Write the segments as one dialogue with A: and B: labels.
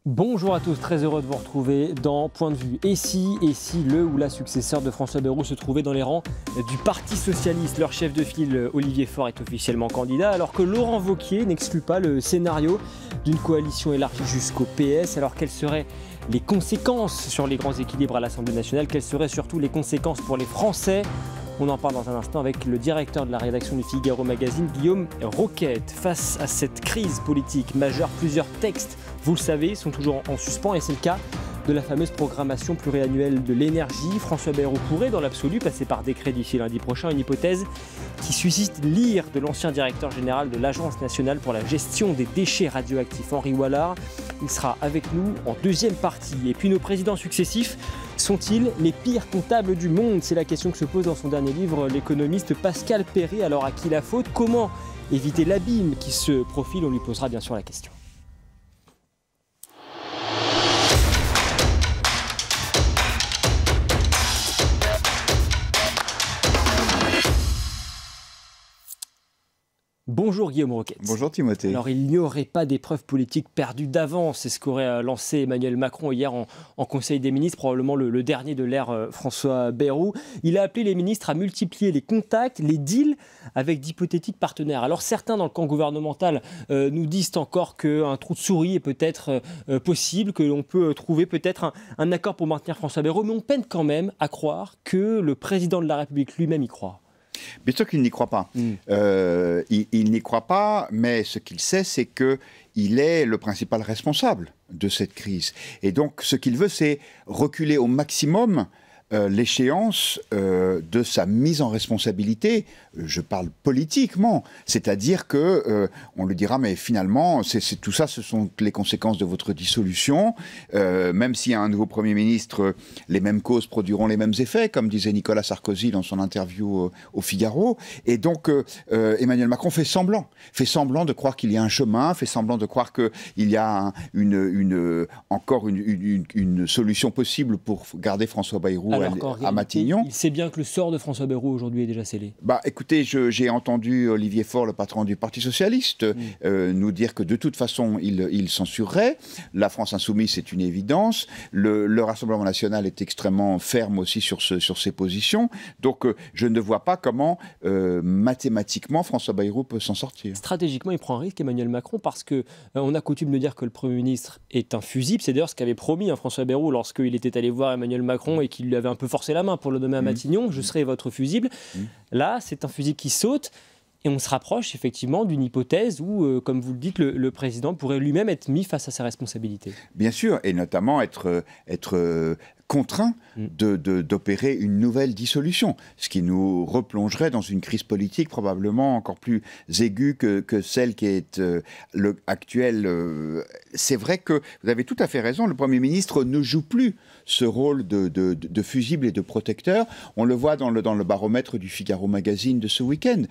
A: Bonjour à tous, très heureux de vous retrouver dans Point de vue. Et si le ou la successeur de François Bayrou se trouvait dans les rangs du Parti Socialiste? Leur chef de file, Olivier Faure, est officiellement candidat, alors que Laurent Wauquiez n'exclut pas le scénario d'une coalition élargie jusqu'au PS. Alors quelles seraient les conséquences sur les grands équilibres à l'Assemblée nationale? Quelles seraient surtout les conséquences pour les Français? On en parle dans un instant avec le directeur de la rédaction du Figaro Magazine, Guillaume Roquette. Face à cette crise politique majeure, plusieurs textes, vous le savez, sont toujours en suspens, et c'est le cas de la fameuse programmation pluriannuelle de l'énergie. François Bayrou pourrait, dans l'absolu, passer par décret d'ici lundi prochain, une hypothèse qui suscite l'ire de l'ancien directeur général de l'Agence nationale pour la gestion des déchets radioactifs, Henri Wallard. Il sera avec nous en deuxième partie. Et puis nos présidents successifs sont-ils les pires comptables du monde? C'est la question que se pose dans son dernier livre l'économiste Pascal Perret. Alors à qui la faute? Comment éviter l'abîme qui se profile? On lui posera bien sûr la question. Bonjour Guillaume Roquette.
B: Bonjour Timothée.
A: Alors il n'y aurait pas d'épreuve politique perdue d'avance, c'est ce qu'aurait lancé Emmanuel Macron hier en Conseil des ministres, probablement le dernier de l'ère François Bayrou. Il a appelé les ministres à multiplier les contacts, les deals avec d'hypothétiques partenaires. Alors certains dans le camp gouvernemental nous disent encore qu'un trou de souris est peut-être possible, que l'on peut trouver peut-être un accord pour maintenir François Bayrou, mais on peine quand même à croire que le président de la République lui-même y croit.
B: Bien sûr qu'il n'y croit pas. Il n'y croit pas, mais ce qu'il sait, c'est qu'il est le principal responsable de cette crise. Et donc, ce qu'il veut, c'est reculer au maximum l'échéance de sa mise en responsabilité. Je parle politiquement, c'est-à-dire que on le dira, mais finalement, tout ça, ce sont les conséquences de votre dissolution. Même s'il y a un nouveau Premier ministre, les mêmes causes produiront les mêmes effets, comme disait Nicolas Sarkozy dans son interview au Figaro. Et donc, Emmanuel Macron fait semblant de croire qu'il y a un chemin, fait semblant de croire qu'il y a encore une solution possible pour garder François Bayrou à Matignon.
A: Il sait bien que le sort de François Bayrou aujourd'hui est déjà scellé.
B: Bah, écoutez, j'ai entendu Olivier Faure, le patron du Parti Socialiste, nous dire que de toute façon, il censurerait. La France Insoumise, c'est une évidence. Le Rassemblement National est extrêmement ferme aussi sur ses positions. Donc, je ne vois pas comment, mathématiquement, François Bayrou peut s'en sortir.
A: Stratégiquement, il prend un risque, Emmanuel Macron, parce qu'on a coutume de dire que le Premier ministre est infusible. C'est d'ailleurs ce qu'avait promis François Bayrou lorsqu'il était allé voir Emmanuel Macron et qu'il lui avait un peu forcé la main pour le nommer à Matignon. Je serai votre fusible. Là, c'est un fusible qui saute et on se rapproche effectivement d'une hypothèse où, comme vous le dites, le président pourrait lui-même être mis face à ses responsabilités.
B: Bien sûr, et notamment être contraint d'opérer une nouvelle dissolution, ce qui nous replongerait dans une crise politique probablement encore plus aiguë que celle qui est actuelle. C'est vrai que vous avez tout à fait raison, le Premier ministre ne joue plus ce rôle de fusible et de protecteur. On le voit dans le baromètre du Figaro Magazine de ce week-end.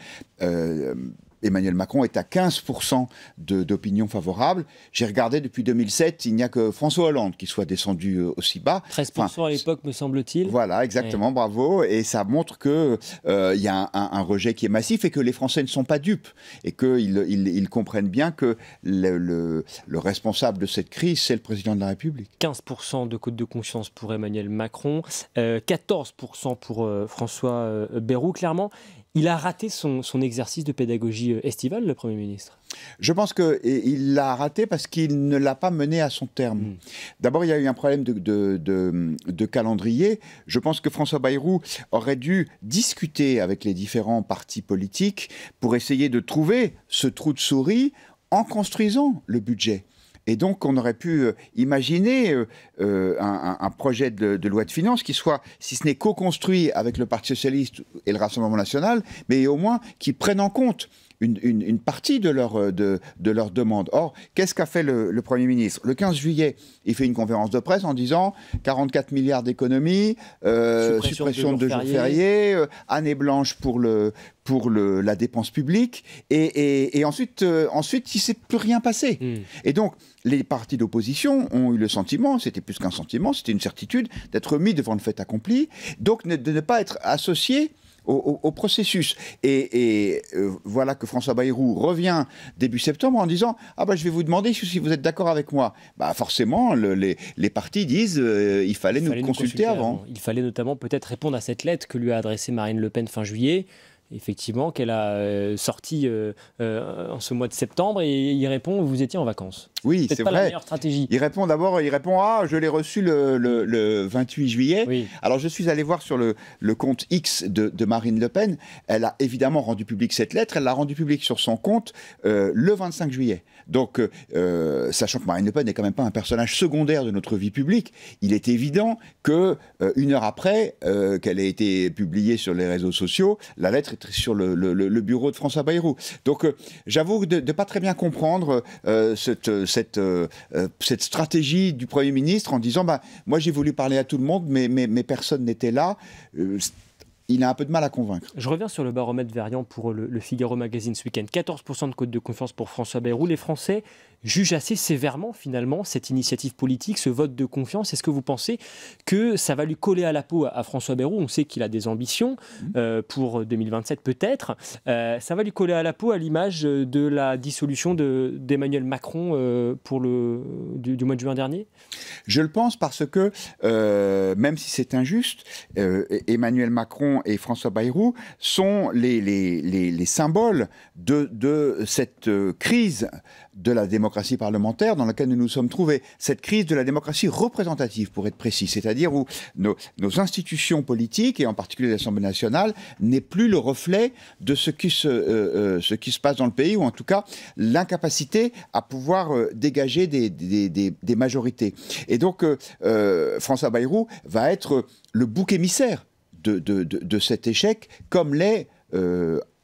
B: Emmanuel Macron est à 15% d'opinion favorable. J'ai regardé depuis 2007, il n'y a que François Hollande qui soit descendu aussi bas.
A: 13% à l'époque, me semble-t-il.
B: Voilà, exactement, bravo. Et ça montre qu'il y a un rejet qui est massif et que les Français ne sont pas dupes. Et qu'ils comprennent bien que le responsable de cette crise, c'est le président de la République.
A: 15% de cote de confiance pour Emmanuel Macron, 14% pour François Bayrou, clairement. Il a raté son exercice de pédagogie estivale, le Premier ministre.
B: Je pense qu'il l'a raté parce qu'il ne l'a pas mené à son terme. D'abord, il y a eu un problème de calendrier. Je pense que François Bayrou aurait dû discuter avec les différents partis politiques pour essayer de trouver ce trou de souris en construisant le budget. Et donc, on aurait pu imaginer un projet de loi de finances qui soit, si ce n'est co-construit avec le Parti Socialiste et le Rassemblement National, mais au moins qui prenne en compte une partie de leur demande. Or, qu'est-ce qu'a fait le Premier ministre? Le 15 juillet, il fait une conférence de presse en disant 44 milliards d'économies, suppression de jours fériés, année blanche pour la dépense publique, et ensuite il ne s'est plus rien passé. Et donc, les partis d'opposition ont eu le sentiment, c'était plus qu'un sentiment, c'était une certitude, d'être mis devant le fait accompli, donc de ne pas être associés au processus. Et voilà que François Bayrou revient début septembre en disant « Ah bah je vais vous demander si vous êtes d'accord avec moi ». Bah forcément, les partis disent il fallait nous consulter avant.
A: Il fallait notamment peut-être répondre à cette lettre que lui a adressée Marine Le Pen fin juillet. Effectivement, qu'elle a sorti en ce mois de septembre, et il répond « Vous étiez en vacances ».
B: Oui, c'est
A: pas
B: vrai.
A: La meilleure stratégie.
B: Il répond ah, je l'ai reçu le 28 juillet.
A: Oui.
B: Alors je suis allé voir sur le compte X de Marine Le Pen. Elle a évidemment rendu publique cette lettre. Elle l'a rendue publique sur son compte le 25 juillet. Donc, sachant que Marine Le Pen n'est quand même pas un personnage secondaire de notre vie publique, il est évident que une heure après qu'elle ait été publiée sur les réseaux sociaux, la lettre est sur le bureau de François Bayrou. Donc, j'avoue de ne pas très bien comprendre cette stratégie du Premier ministre en disant moi j'ai voulu parler à tout le monde, mais personne n'était là. Il a un peu de mal à convaincre.
A: Je reviens sur le baromètre Verian pour le Figaro Magazine ce week-end. 14% de cote de confiance pour François Bayrou. Les Français jugent assez sévèrement finalement cette initiative politique, ce vote de confiance. Est-ce que vous pensez que ça va lui coller à la peau à François Bayrou? On sait qu'il a des ambitions pour 2027 peut-être. Ça va lui coller à la peau à l'image de la dissolution d'Emmanuel Macron du mois de juin dernier?
B: Je le pense parce que même si c'est injuste, Emmanuel Macron et François Bayrou sont les symboles de cette crise de la démocratie parlementaire dans laquelle nous nous sommes trouvés. Cette crise de la démocratie représentative, pour être précis, c'est-à-dire où nos institutions politiques, et en particulier l'Assemblée nationale, n'est plus le reflet de ce qui se passe dans le pays, ou en tout cas l'incapacité à pouvoir dégager des majorités. Et donc François Bayrou va être le bouc émissaire de cet échec, comme l'est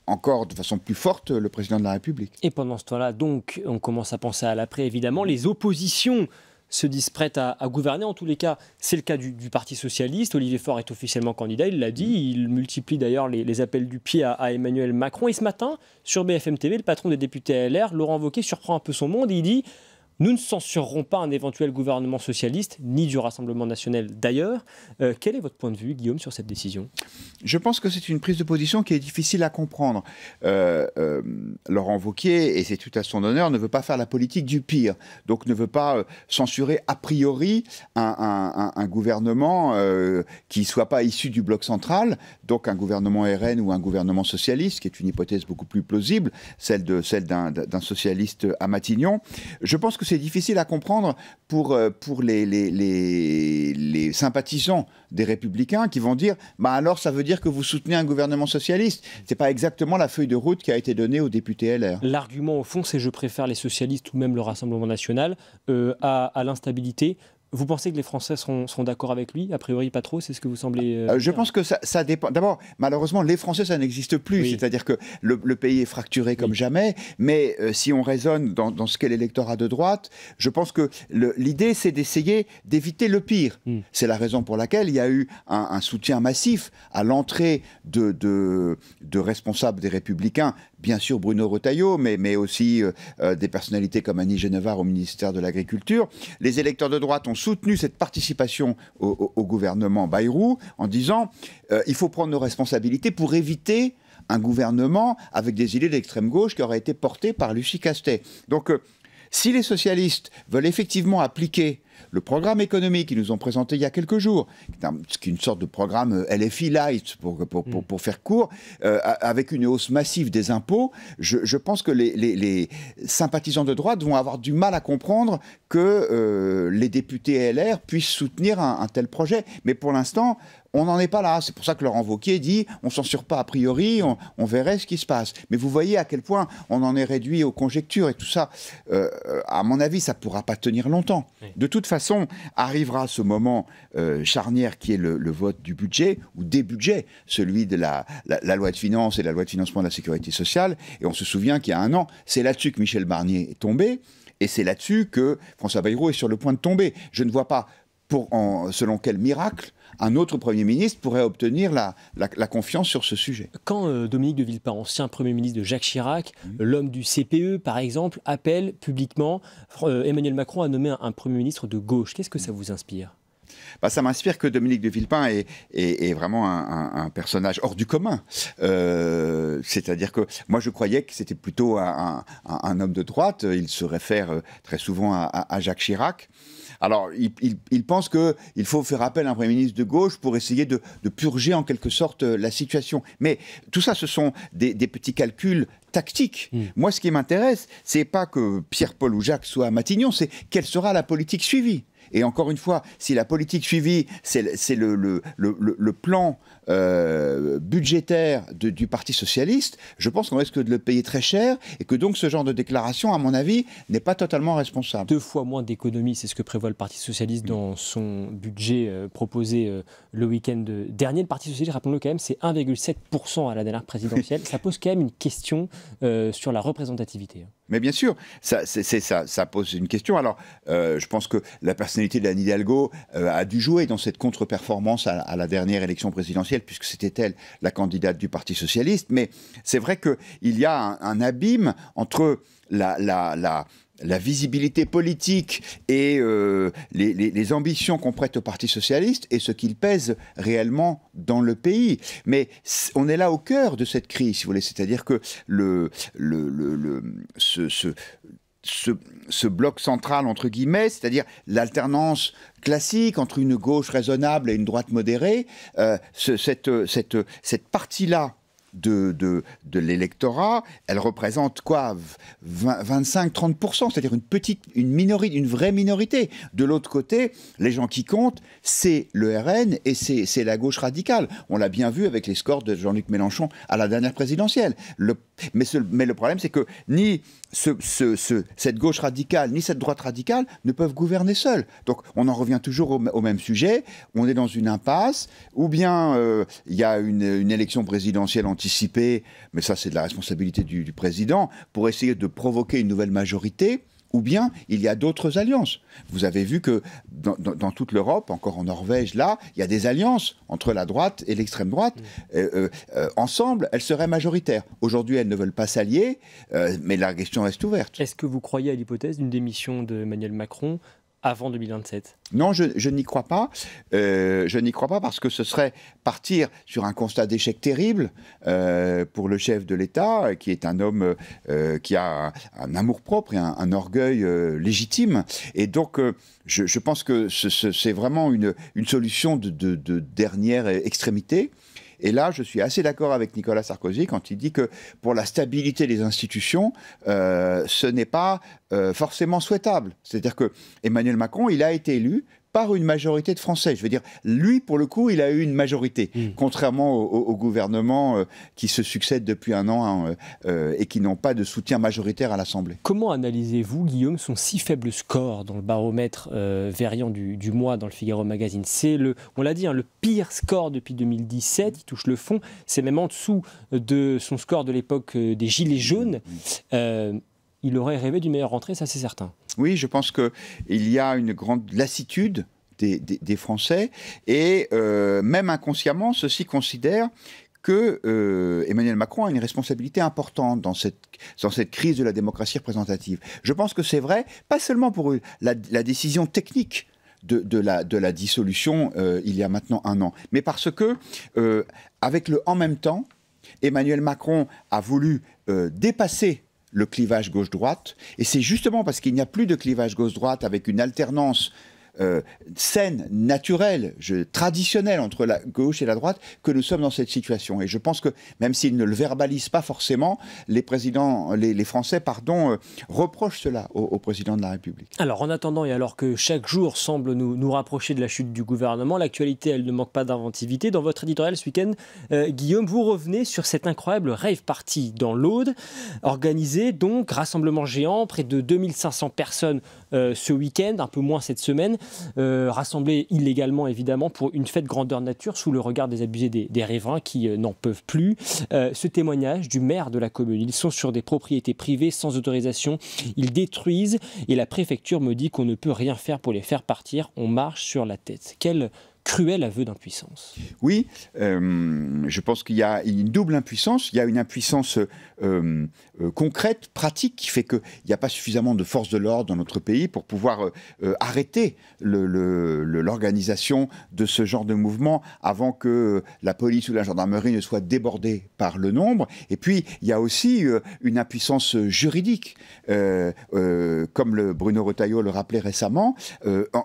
B: encore de façon plus forte le président de la République.
A: Et pendant ce temps-là, donc, on commence à penser à l'après, évidemment. Les oppositions se disent prêtes à gouverner. En tous les cas, c'est le cas du Parti socialiste. Olivier Faure est officiellement candidat, il l'a dit. Il multiplie d'ailleurs les appels du pied à Emmanuel Macron. Et ce matin, sur BFM TV, le patron des députés LR, Laurent Wauquiez, surprend un peu son monde et il dit: nous ne censurerons pas un éventuel gouvernement socialiste, ni du Rassemblement national d'ailleurs. Quel est votre point de vue, Guillaume, sur cette décision?
B: Je pense que c'est une prise de position qui est difficile à comprendre. Laurent Wauquiez, et c'est tout à son honneur, ne veut pas faire la politique du pire. Donc ne veut pas censurer a priori un gouvernement qui ne soit pas issu du bloc central, donc un gouvernement RN ou un gouvernement socialiste, qui est une hypothèse beaucoup plus plausible, celle d'un socialiste à Matignon. Je pense que c'est difficile à comprendre pour les sympathisants des Républicains qui vont dire alors ça veut dire que vous soutenez un gouvernement socialiste. C'est pas exactement la feuille de route qui a été donnée aux députés LR.
A: L'argument au fond, c'est je préfère les socialistes ou même le Rassemblement national à l'instabilité. Vous pensez que les Français seront d'accord avec lui? A priori, pas trop, c'est ce que vous semblez
B: je pense que ça dépend. D'abord, malheureusement, les Français, ça n'existe plus. Oui. C'est-à-dire que le pays est fracturé comme jamais. Mais si on raisonne dans ce qu'est l'électorat de droite, je pense que l'idée, c'est d'essayer d'éviter le pire. C'est la raison pour laquelle il y a eu un soutien massif à l'entrée de responsables des Républicains. Bien sûr Bruno Retailleau, mais aussi des personnalités comme Annie Genevard au ministère de l'Agriculture. Les électeurs de droite ont soutenu cette participation au gouvernement Bayrou en disant il faut prendre nos responsabilités pour éviter un gouvernement avec des idées d'extrême gauche qui auraient été portées par Lucie Castet. Donc si les socialistes veulent effectivement appliquer le programme économique qu'ils nous ont présenté il y a quelques jours, qui est une sorte de programme LFI light pour faire court, avec une hausse massive des impôts, je pense que les sympathisants de droite vont avoir du mal à comprendre que les députés LR puissent soutenir un tel projet. Mais pour l'instant, on n'en est pas là. C'est pour ça que Laurent Wauquiez dit on ne censure pas a priori, on verrait ce qui se passe. Mais vous voyez à quel point on en est réduit aux conjectures et tout ça. À mon avis, ça ne pourra pas tenir longtemps. Oui. De toute façon, arrivera ce moment charnière qui est le vote du budget, ou des budgets, celui de la loi de finances et la loi de financement de la sécurité sociale. Et on se souvient qu'il y a un an, c'est là-dessus que Michel Barnier est tombé. Et c'est là-dessus que François Bayrou est sur le point de tomber. Je ne vois pas, selon quel miracle, un autre Premier ministre pourrait obtenir la confiance sur ce sujet.
A: Quand Dominique de Villepin, ancien Premier ministre de Jacques Chirac, l'homme du CPE par exemple, appelle publiquement Emmanuel Macron à nommer un Premier ministre de gauche, qu'est-ce que ça vous inspire ?
B: Ça m'inspire que Dominique de Villepin est vraiment un personnage hors du commun. C'est-à-dire que moi, je croyais que c'était plutôt un homme de droite. Il se réfère très souvent à Jacques Chirac. Alors, il pense qu'il faut faire appel à un Premier ministre de gauche pour essayer de purger en quelque sorte la situation. Mais tout ça, ce sont des petits calculs tactiques. Moi, ce qui m'intéresse, c'est pas que Pierre, Paul ou Jacques soient à Matignon, c'est quelle sera la politique suivie. Et encore une fois, si la politique suivie, c'est le plan budgétaire du Parti socialiste, je pense qu'on risque de le payer très cher et que donc ce genre de déclaration, à mon avis, n'est pas totalement responsable.
A: 2 fois moins d'économies, c'est ce que prévoit le Parti socialiste dans son budget proposé le week-end dernier. Le Parti socialiste, rappelons-le quand même, c'est 1,7% à la dernière présidentielle. Ça pose quand même une question sur la représentativité.
B: Mais bien sûr, ça pose une question. Alors, je pense que la personnalité d'Anne Hidalgo a dû jouer dans cette contre-performance à la dernière élection présidentielle, puisque c'était elle la candidate du Parti socialiste. Mais c'est vrai qu'il y a un abîme entre la visibilité politique et les ambitions qu'on prête au Parti socialiste et ce qu'il pèse réellement dans le pays. Mais on est là au cœur de cette crise, si vous voulez. C'est-à-dire que ce bloc central, entre guillemets, c'est-à-dire l'alternance classique entre une gauche raisonnable et une droite modérée, cette partie-là de l'électorat, elle représente quoi, 25-30%, c'est-à-dire une minorité, une vraie minorité. De l'autre côté, les gens qui comptent, c'est le RN et c'est la gauche radicale. On l'a bien vu avec les scores de Jean-Luc Mélenchon à la dernière présidentielle. Mais le problème, c'est que ni cette gauche radicale, ni cette droite radicale ne peuvent gouverner seuls. Donc on en revient toujours au même sujet. On est dans une impasse, ou bien il y a une élection présidentielle anticipée, mais ça c'est de la responsabilité du président, pour essayer de provoquer une nouvelle majorité, ou bien il y a d'autres alliances. Vous avez vu que dans toute l'Europe, encore en Norvège, là, il y a des alliances entre la droite et l'extrême droite. Ensemble, elles seraient majoritaires. Aujourd'hui, elles ne veulent pas s'allier, mais la question reste ouverte.
A: Est-ce que vous croyez à l'hypothèse d'une démission d'Emmanuel Macron avant 2027 ?
B: Non, je n'y crois pas. Je n'y crois pas parce que ce serait partir sur un constat d'échec terrible pour le chef de l'État, qui est un homme qui a un amour-propre et un orgueil légitime. Et donc, je pense que c'est vraiment une solution de dernière extrémité. Et là, je suis assez d'accord avec Nicolas Sarkozy quand il dit que pour la stabilité des institutions, ce n'est pas forcément souhaitable. C'est-à-dire que Emmanuel Macron, il a été élu par une majorité de Français. Je veux dire, lui, pour le coup, il a eu une majorité, contrairement au gouvernement qui se succèdent depuis un an et qui n'ont pas de soutien majoritaire à l'Assemblée.
A: Comment analysez-vous, Guillaume, son si faible score dans le baromètre Verian du mois dans le Figaro Magazine? C'est, on l'a dit, le pire score depuis 2017, il touche le fond, c'est même en dessous de son score de l'époque des Gilets jaunes. Il aurait rêvé d'une meilleure rentrée, ça c'est certain.
B: Oui, je pense qu'il y a une grande lassitude des Français et même inconsciemment, ceux-ci considèrent que Emmanuel Macron a une responsabilité importante dans cette crise de la démocratie représentative. Je pense que c'est vrai, pas seulement pour la décision technique de la dissolution il y a maintenant un an, mais parce que, avec le « en même temps », Emmanuel Macron a voulu dépasser le clivage gauche-droite, et c'est justement parce qu'il n'y a plus de clivage gauche-droite avec une alternance saine, naturelle, traditionnelle entre la gauche et la droite, que nous sommes dans cette situation. Et je pense que, même s'ils ne le verbalisent pas forcément, les Français, reprochent cela au président de la République.
A: Alors, en attendant, et alors que chaque jour semble nous rapprocher de la chute du gouvernement, l'actualité, elle ne manque pas d'inventivité. Dans votre éditorial ce week-end, Guillaume, vous revenez sur cette incroyable rave party dans l'Aude, organisée, donc, rassemblement géant, près de 2500 personnes ce week-end, un peu moins cette semaine, rassemblés illégalement évidemment pour une fête grandeur nature sous le regard des abusés des riverains qui n'en peuvent plus. Ce témoignage du maire de la commune, ils sont sur des propriétés privées sans autorisation, ils détruisent et la préfecture me dit qu'on ne peut rien faire pour les faire partir, on marche sur la tête. Quelle cruel aveu d'impuissance.
B: Oui, je pense qu'il y a une double impuissance. Il y a une impuissance concrète, pratique, qui fait qu'il n'y a pas suffisamment de forces de l'ordre dans notre pays pour pouvoir arrêter l'organisation de ce genre de mouvement avant que la police ou la gendarmerie ne soient débordées par le nombre. Et puis, il y a aussi une impuissance juridique. Comme Bruno Retailleau le rappelait récemment,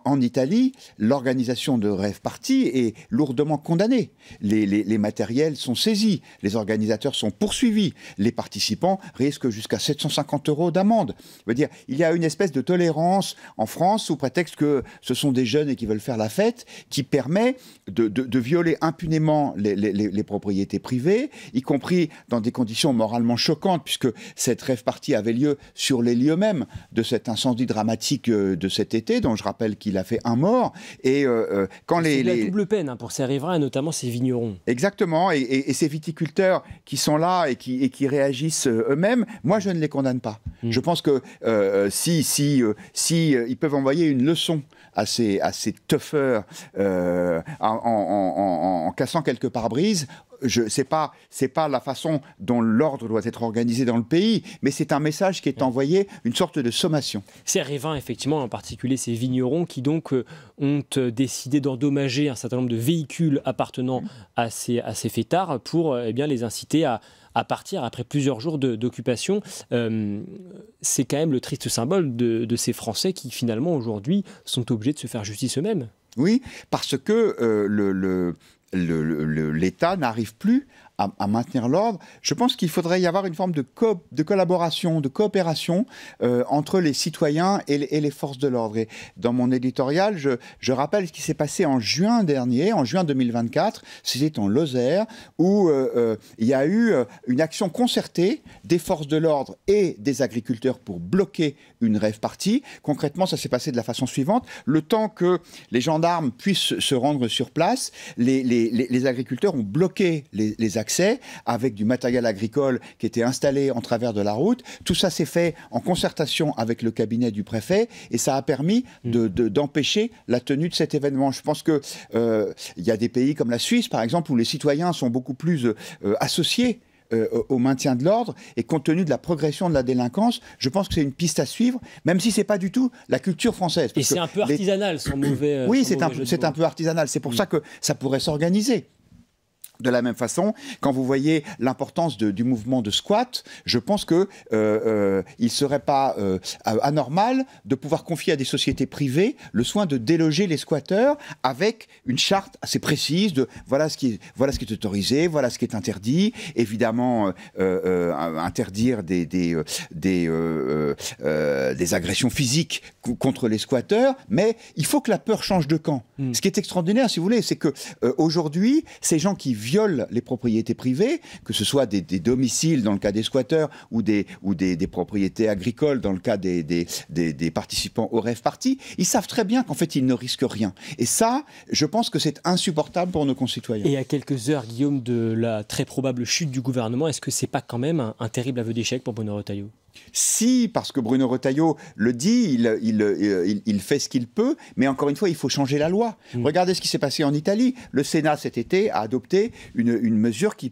B: en Italie, l'organisation de rave party est lourdement condamnée. Les matériels sont saisis, les organisateurs sont poursuivis, les participants risquent jusqu'à 750 € d'amende. Je veux dire, il y a une espèce de tolérance en France sous prétexte que ce sont des jeunes et qui veulent faire la fête, qui permet de violer impunément les propriétés privées, y compris dans des conditions moralement choquantes, puisque cette rave party avait lieu sur les lieux mêmes de cet incendie dramatique de cet été, dont je rappelle qu'il a fait un mort. Et quand
A: c'est la double peine pour ces riverains et notamment ces vignerons.
B: Exactement, et ces viticulteurs qui sont là et qui réagissent eux-mêmes, moi je ne les condamne pas. Je pense que si ils peuvent envoyer une leçon à ces toughers en cassant quelques pare-brises, c'est pas la façon dont l'ordre doit être organisé dans le pays, mais c'est un message qui est envoyé, une sorte de sommation.
A: Ces riverains, effectivement, en particulier ces vignerons qui donc ont décidé d'endommager un certain nombre de véhicules appartenant à ces fêtards pour bien les inciter à partir après plusieurs jours d'occupation. C'est quand même le triste symbole de ces Français qui finalement aujourd'hui sont obligés de se faire justice eux-mêmes.
B: Oui, parce que l'État n'arrive plus à maintenir l'ordre. Je pense qu'il faudrait y avoir une forme de collaboration, de coopération entre les citoyens et les forces de l'ordre. Et dans mon éditorial, je rappelle ce qui s'est passé en juin dernier, en juin 2024, c'était en Lozère, où il y a eu une action concertée des forces de l'ordre et des agriculteurs pour bloquer une rave party. Concrètement, ça s'est passé de la façon suivante. Le temps que les gendarmes puissent se rendre sur place, les agriculteurs ont bloqué les accès avec du matériel agricole qui était installé en travers de la route. Tout ça s'est fait en concertation avec le cabinet du préfet et ça a permis d'empêcher la tenue de cet événement. Je pense qu'il y a des pays comme la Suisse, par exemple, où les citoyens sont beaucoup plus associés au maintien de l'ordre, et compte tenu de la progression de la délinquance, je pense que c'est une piste à suivre, même si c'est pas du tout la culture française.
A: Et c'est un peu artisanal, sans mauvais.
B: Oui, c'est un peu artisanal. C'est pour ça que ça pourrait s'organiser. De la même façon, quand vous voyez l'importance du mouvement de squat, je pense que il ne serait pas anormal de pouvoir confier à des sociétés privées le soin de déloger les squatteurs avec une charte assez précise de voilà ce qui est autorisé, voilà ce qui est interdit. Évidemment, interdire des agressions physiques contre les squatteurs, mais il faut que la peur change de camp. Ce qui est extraordinaire, si vous voulez, c'est que aujourd'hui, ces gens qui violent les propriétés privées, que ce soit des domiciles dans le cas des squatteurs ou des propriétés agricoles dans le cas des participants au rave party, ils savent très bien qu'en fait ils ne risquent rien. Et ça, je pense que c'est insupportable pour nos concitoyens.
A: Et à quelques heures, Guillaume, de la très probable chute du gouvernement, est-ce que c'est pas quand même un terrible aveu d'échec pour Bruno Retailleau ?
B: Si, parce que Bruno Retailleau le dit, il fait ce qu'il peut, mais encore une fois, il faut changer la loi. Regardez ce qui s'est passé en Italie. Le Sénat, cet été, a adopté une mesure qui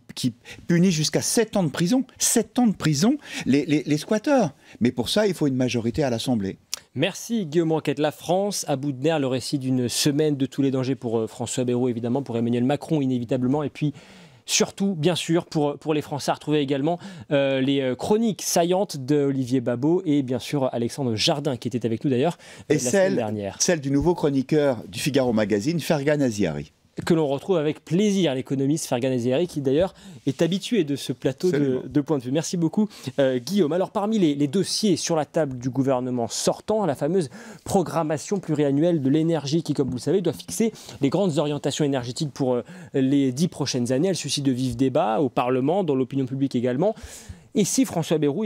B: punit jusqu'à 7 ans de prison. 7 ans de prison, les squatteurs. Mais pour ça, il faut une majorité à l'Assemblée.
A: Merci Guillaume Ranquet. La France à bout de nerfs, le récit d'une semaine de tous les dangers pour François Bayrou, évidemment, pour Emmanuel Macron, inévitablement, et puis surtout, bien sûr, pour les Français, à retrouver également les chroniques saillantes d'Olivier Babot et bien sûr Alexandre Jardin, qui était avec nous d'ailleurs la semaine dernière.
B: Celle du nouveau chroniqueur du Figaro Magazine, Fergan Aziari.
A: Que l'on retrouve avec plaisir, l'économiste Fergan Aziari, qui d'ailleurs est habitué de ce plateau de point de vue. Merci beaucoup Guillaume. Alors parmi les dossiers sur la table du gouvernement sortant, la fameuse programmation pluriannuelle de l'énergie qui, comme vous le savez, doit fixer les grandes orientations énergétiques pour les 10 prochaines années. Elle suscite de vifs débats au Parlement, dans l'opinion publique également. Et si François Bayrou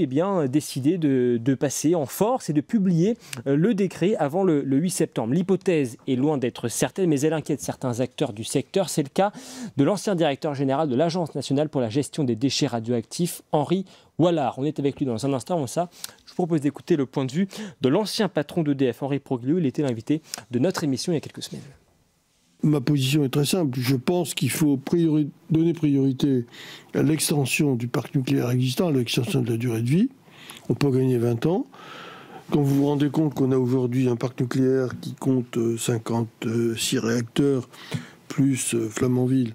A: décidé de passer en force et de publier le décret avant le 8 septembre. L'hypothèse est loin d'être certaine, mais elle inquiète certains acteurs du secteur. C'est le cas de l'ancien directeur général de l'Agence nationale pour la gestion des déchets radioactifs, Henri Wallard. On est avec lui dans un instant. Je vous propose d'écouter le point de vue de l'ancien patron d'EDF, Henri Proglio. Il était l'invité de notre émission il y a quelques semaines.
C: Ma position est très simple. Je pense qu'il faut donner priorité à l'extension du parc nucléaire existant, à l'extension de la durée de vie. On peut gagner 20 ans. Quand vous vous rendez compte qu'on a aujourd'hui un parc nucléaire qui compte 56 réacteurs, plus Flamanville,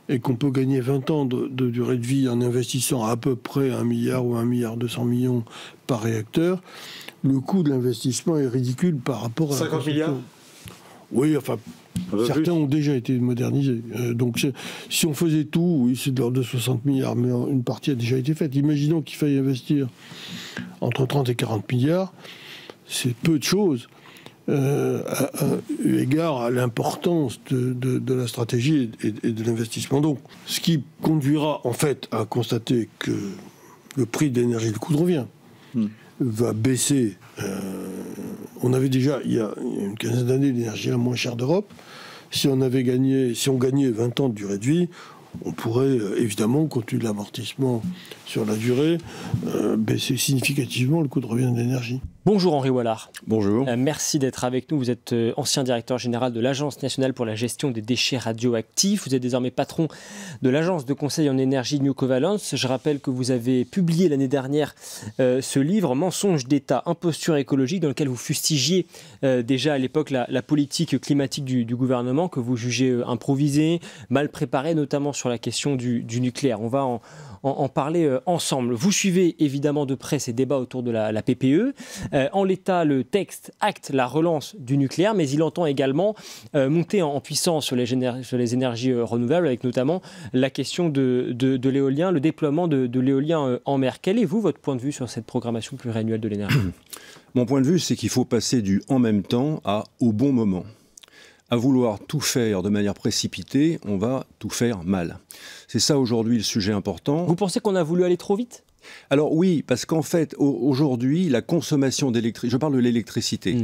C: et qu'on peut gagner 20 ans de durée de vie en investissant à peu près 1 milliard ou 1,2 milliard par réacteur, le coût de l'investissement est ridicule par rapport à...
D: 50 milliards ?
C: Oui, enfin, certains ont déjà été modernisés. Donc, si on faisait tout, oui, c'est de l'ordre de 60 milliards, mais une partie a déjà été faite. Imaginons qu'il faille investir entre 30 et 40 milliards, c'est peu de choses, eu égard à l'importance de la stratégie et de l'investissement. Donc, ce qui conduira, en fait, à constater que le prix de l'énergie, le coût de revient, va baisser. On avait déjà, il y a une quinzaine d'années, l'énergie la moins chère d'Europe. Si on gagnait 20 ans de durée de vie, on pourrait évidemment, compte tenu de l'amortissement sur la durée, baisser significativement le coût de revient de l'énergie.
A: Bonjour Henri Wallard.
D: Bonjour.
A: Merci d'être avec nous. Vous êtes ancien directeur général de l'Agence nationale pour la gestion des déchets radioactifs. Vous êtes désormais patron de l'agence de conseil en énergie New Covalence. Je rappelle que vous avez publié l'année dernière ce livre, Mensonges d'État, imposture écologique, dans lequel vous fustigiez déjà à l'époque la politique climatique du gouvernement, que vous jugez improvisée, mal préparée, notamment sur la question du nucléaire. On va en parler ensemble. Vous suivez évidemment de près ces débats autour de la PPE. En l'état, le texte acte la relance du nucléaire, mais il entend également monter en puissance sur les énergies renouvelables, avec notamment la question de l'éolien, le déploiement de l'éolien en mer. Quel est, votre point de vue sur cette programmation pluriannuelle de l'énergie ?
D: Mon point de vue, c'est qu'il faut passer du « en même temps » à « au bon moment ». À vouloir tout faire de manière précipitée, on va tout faire mal. C'est ça aujourd'hui le sujet important.
A: Vous pensez qu'on a voulu aller trop vite ?
D: Alors oui, parce qu'en fait, aujourd'hui, la consommation d'électricité, je parle de l'électricité,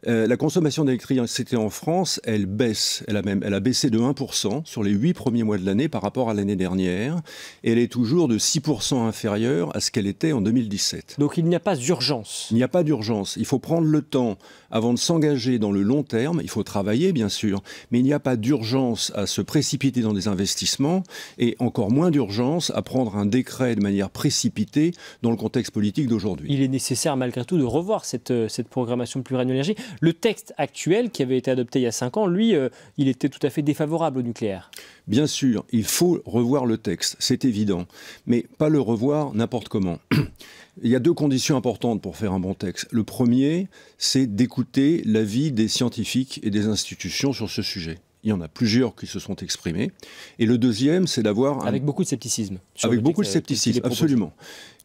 D: la consommation d'électricité en France, elle baisse. Elle a baissé de 1% sur les 8 premiers mois de l'année par rapport à l'année dernière. Et elle est toujours de 6% inférieure à ce qu'elle était en 2017.
A: Donc il n'y a pas d'urgence.
D: Il n'y a pas d'urgence. Il faut prendre le temps avant de s'engager dans le long terme. Il faut travailler, bien sûr, mais il n'y a pas d'urgence à se précipiter dans des investissements et encore moins d'urgence à prendre un décret de manière précipitée dans le contexte politique d'aujourd'hui.
A: Il est nécessaire malgré tout de revoir cette programmation pluriannuelle d'énergie. Le texte actuel qui avait été adopté il y a 5 ans, lui, il était tout à fait défavorable au nucléaire.
D: Bien sûr, il faut revoir le texte, c'est évident, mais pas le revoir n'importe comment. Il y a 2 conditions importantes pour faire un bon texte. Le premier, c'est d'écouter l'avis des scientifiques et des institutions sur ce sujet. Il y en a plusieurs qui se sont exprimés. Et le deuxième, c'est d'avoir...
A: Avec beaucoup de scepticisme.
D: Avec beaucoup de scepticisme, absolument.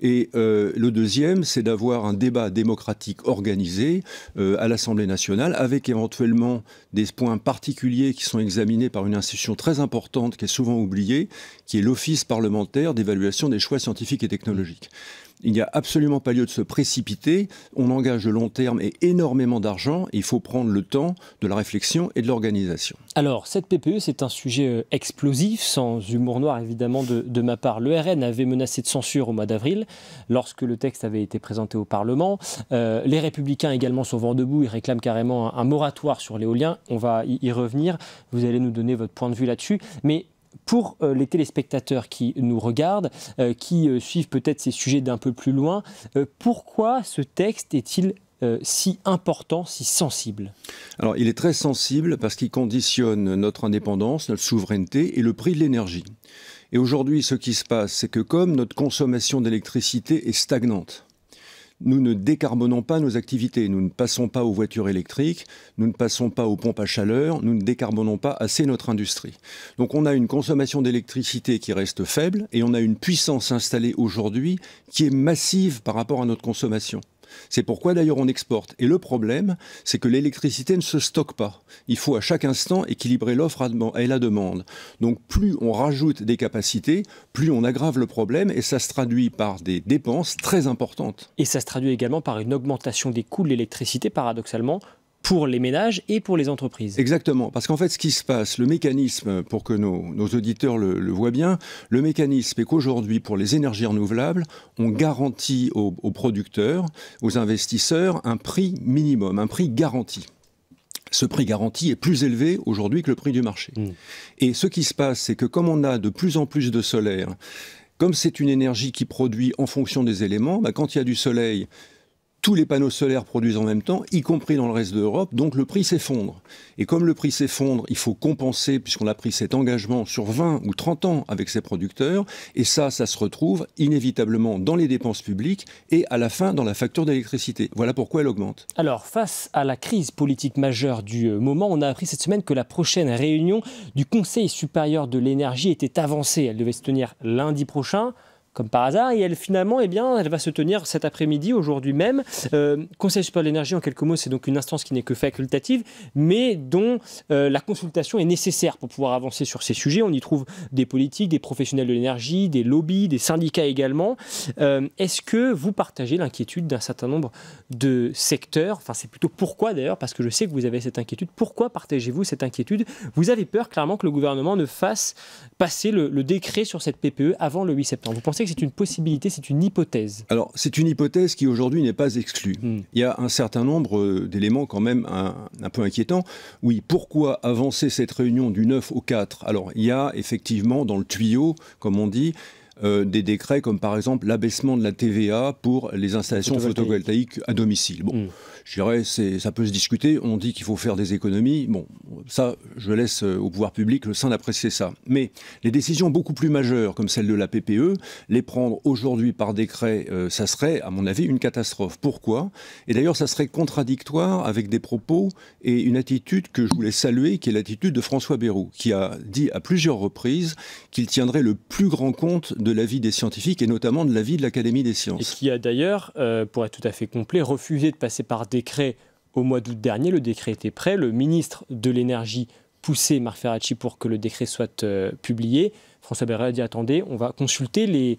D: Et le deuxième, c'est d'avoir un débat démocratique organisé à l'Assemblée nationale, avec éventuellement des points particuliers qui sont examinés par une institution très importante, qui est souvent oubliée, qui est l'Office parlementaire d'évaluation des choix scientifiques et technologiques. Il n'y a absolument pas lieu de se précipiter. On engage le long terme et énormément d'argent. Il faut prendre le temps de la réflexion et de l'organisation.
A: Alors, cette PPE, c'est un sujet explosif, sans humour noir évidemment de ma part. Le RN avait menacé de censure au mois d'avril, lorsque le texte avait été présenté au Parlement. Les Républicains également sont vent debout. Ils réclament carrément un moratoire sur l'éolien. On va y revenir. Vous allez nous donner votre point de vue là-dessus. Mais pour les téléspectateurs qui nous regardent, qui suivent peut-être ces sujets d'un peu plus loin, pourquoi ce texte est-il si important, si sensible ?
D: Alors, il est très sensible parce qu'il conditionne notre indépendance, notre souveraineté et le prix de l'énergie. Et aujourd'hui, ce qui se passe, c'est que comme notre consommation d'électricité est stagnante, nous ne décarbonons pas nos activités, nous ne passons pas aux voitures électriques, nous ne passons pas aux pompes à chaleur, nous ne décarbonons pas assez notre industrie. Donc on a une consommation d'électricité qui reste faible et on a une puissance installée aujourd'hui qui est massive par rapport à notre consommation. C'est pourquoi d'ailleurs on exporte. Et le problème, c'est que l'électricité ne se stocke pas. Il faut à chaque instant équilibrer l'offre et la demande. Donc plus on rajoute des capacités, plus on aggrave le problème et ça se traduit par des dépenses très importantes.
A: Et ça se traduit également par une augmentation des coûts de l'électricité, paradoxalement, pour les ménages et pour les entreprises.
D: Exactement, parce qu'en fait, ce qui se passe, le mécanisme, pour que nos auditeurs le voient bien, le mécanisme est qu'aujourd'hui, pour les énergies renouvelables, on garantit aux producteurs, aux investisseurs, un prix minimum, un prix garanti. ce prix garanti est plus élevé aujourd'hui que le prix du marché. Et ce qui se passe, c'est que comme on a de plus en plus de solaire, comme c'est une énergie qui produit en fonction des éléments, quand il y a du soleil, tous les panneaux solaires produisent en même temps, y compris dans le reste de l'Europe, donc le prix s'effondre. Et comme le prix s'effondre, il faut compenser, puisqu'on a pris cet engagement sur 20 ou 30 ans avec ces producteurs, et ça se retrouve inévitablement dans les dépenses publiques et à la fin dans la facture d'électricité. Voilà pourquoi elle augmente.
A: Alors, face à la crise politique majeure du moment, on a appris cette semaine que la prochaine réunion du Conseil supérieur de l'énergie était avancée. Elle devait se tenir lundi prochain, comme par hasard, et elle finalement, elle va se tenir cet après-midi, aujourd'hui même. Conseil supérieur de l'énergie, en quelques mots, c'est donc une instance qui n'est que facultative, mais dont la consultation est nécessaire pour pouvoir avancer sur ces sujets. On y trouve des politiques, des professionnels de l'énergie, des lobbies, des syndicats également. Est-ce que vous partagez l'inquiétude d'un certain nombre de secteurs? Enfin, c'est plutôt pourquoi d'ailleurs, parce que je sais que vous avez cette inquiétude. Pourquoi partagez-vous cette inquiétude? Vous avez peur clairement que le gouvernement ne fasse passer le décret sur cette PPE avant le 8 septembre. Vous pensez que c'est une possibilité, c'est une hypothèse?
D: Alors, c'est une hypothèse qui aujourd'hui n'est pas exclue. Il y a un certain nombre d'éléments quand même un peu inquiétants. Oui, pourquoi avancer cette réunion du 9 au 4? Alors, il y a effectivement dans le tuyau, comme on dit, des décrets comme par exemple l'abaissement de la TVA pour les installations photovoltaïques à domicile. Bon, je dirais, ça peut se discuter. On dit qu'il faut faire des économies. Bon, ça, je laisse au pouvoir public le soin d'apprécier ça. Mais les décisions beaucoup plus majeures, comme celle de la PPE, les prendre aujourd'hui par décret, ça serait, à mon avis, une catastrophe. Pourquoi? Et d'ailleurs, ça serait contradictoire avec des propos et une attitude que je voulais saluer, qui est l'attitude de François Bayrou, qui a dit à plusieurs reprises qu'il tiendrait le plus grand compte de l'avis des scientifiques et notamment de l'avis de l'Académie des sciences.
A: Et qui a d'ailleurs, pour être tout à fait complet, refusé de passer par décret au mois d'août dernier. Le décret était prêt. Le ministre de l'Énergie poussait Marc Ferracci pour que le décret soit publié. François Bayrou a dit attendez, on va consulter les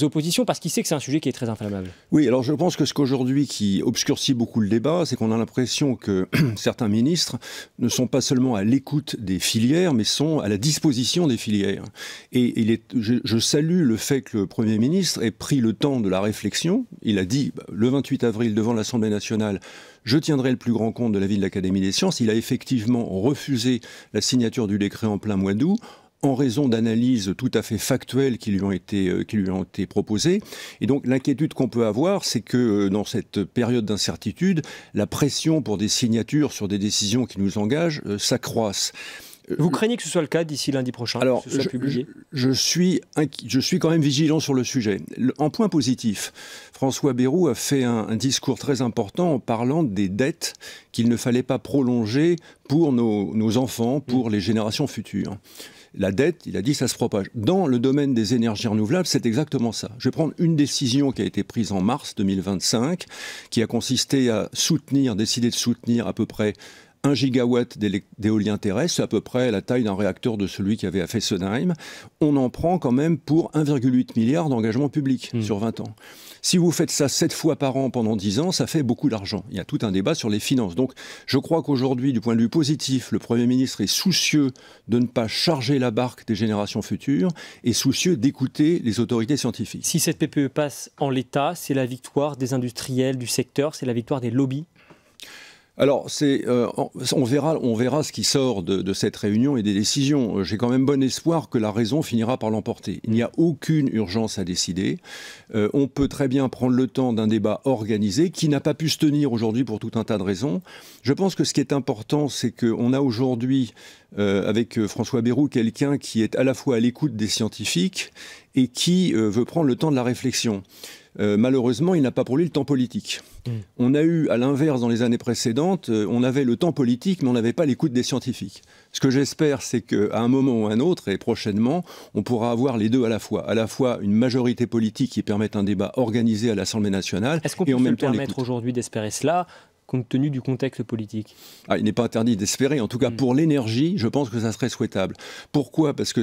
A: oppositions, parce qu'il sait que c'est un sujet qui est très inflammable.
D: Oui, alors je pense que ce qu'aujourd'hui qui obscurcit beaucoup le débat, c'est qu'on a l'impression que certains ministres ne sont pas seulement à l'écoute des filières, mais sont à la disposition des filières. Et je salue le fait que le Premier ministre ait pris le temps de la réflexion. Il a dit le 28 avril devant l'Assemblée nationale, je tiendrai le plus grand compte de l'avis de l'Académie des sciences. Il a effectivement refusé la signature du décret en plein mois d'août, en raison d'analyses tout à fait factuelles qui lui ont été proposées. Et donc l'inquiétude qu'on peut avoir, c'est que dans cette période d'incertitude, la pression pour des signatures sur des décisions qui nous engagent s'accroisse.
A: Vous craignez que ce soit le cas d'ici lundi prochain?
D: Alors,
A: que ce soit publié?
D: je suis quand même vigilant sur le sujet. En point positif, François Bayrou a fait un discours très important en parlant des dettes qu'il ne fallait pas prolonger pour nos enfants, pour les générations futures. La dette, il a dit, ça se propage. Dans le domaine des énergies renouvelables, c'est exactement ça. Je vais prendre une décision qui a été prise en mars 2025, qui a consisté à décider de soutenir à peu près 1 gigawatt d'éolien terrestre, c'est à peu près la taille d'un réacteur de celui qu'il y avait à Fessenheim. On en prend quand même pour 1,8 milliard d'engagements publics sur 20 ans. Si vous faites ça 7 fois par an pendant 10 ans, ça fait beaucoup d'argent. Il y a tout un débat sur les finances. Donc je crois qu'aujourd'hui, du point de vue positif, le Premier ministre est soucieux de ne pas charger la barque des générations futures et soucieux d'écouter les autorités scientifiques.
A: Si cette PPE passe en l'état, c'est la victoire des industriels du secteur, c'est la victoire des lobbies?
D: Alors, on verra ce qui sort de cette réunion et des décisions. J'ai quand même bon espoir que la raison finira par l'emporter. Il n'y a aucune urgence à décider. On peut très bien prendre le temps d'un débat organisé qui n'a pas pu se tenir aujourd'hui pour tout un tas de raisons. Je pense que ce qui est important, c'est qu'on a aujourd'hui, avec François Bayrou, quelqu'un qui est à la fois à l'écoute des scientifiques et qui veut prendre le temps de la réflexion. Malheureusement, il n'a pas pour lui le temps politique. On a eu, à l'inverse, dans les années précédentes, on avait le temps politique, mais on n'avait pas l'écoute des scientifiques. Ce que j'espère, c'est qu'à un moment ou à un autre, et prochainement, on pourra avoir les deux à la fois une majorité politique qui permette un débat organisé à l'Assemblée nationale.
A: Est-ce qu'on peut se permettre aujourd'hui d'espérer cela, compte tenu du contexte politique?
D: Il n'est pas interdit d'espérer. En tout cas, pour l'énergie, je pense que ça serait souhaitable. Pourquoi? Parce que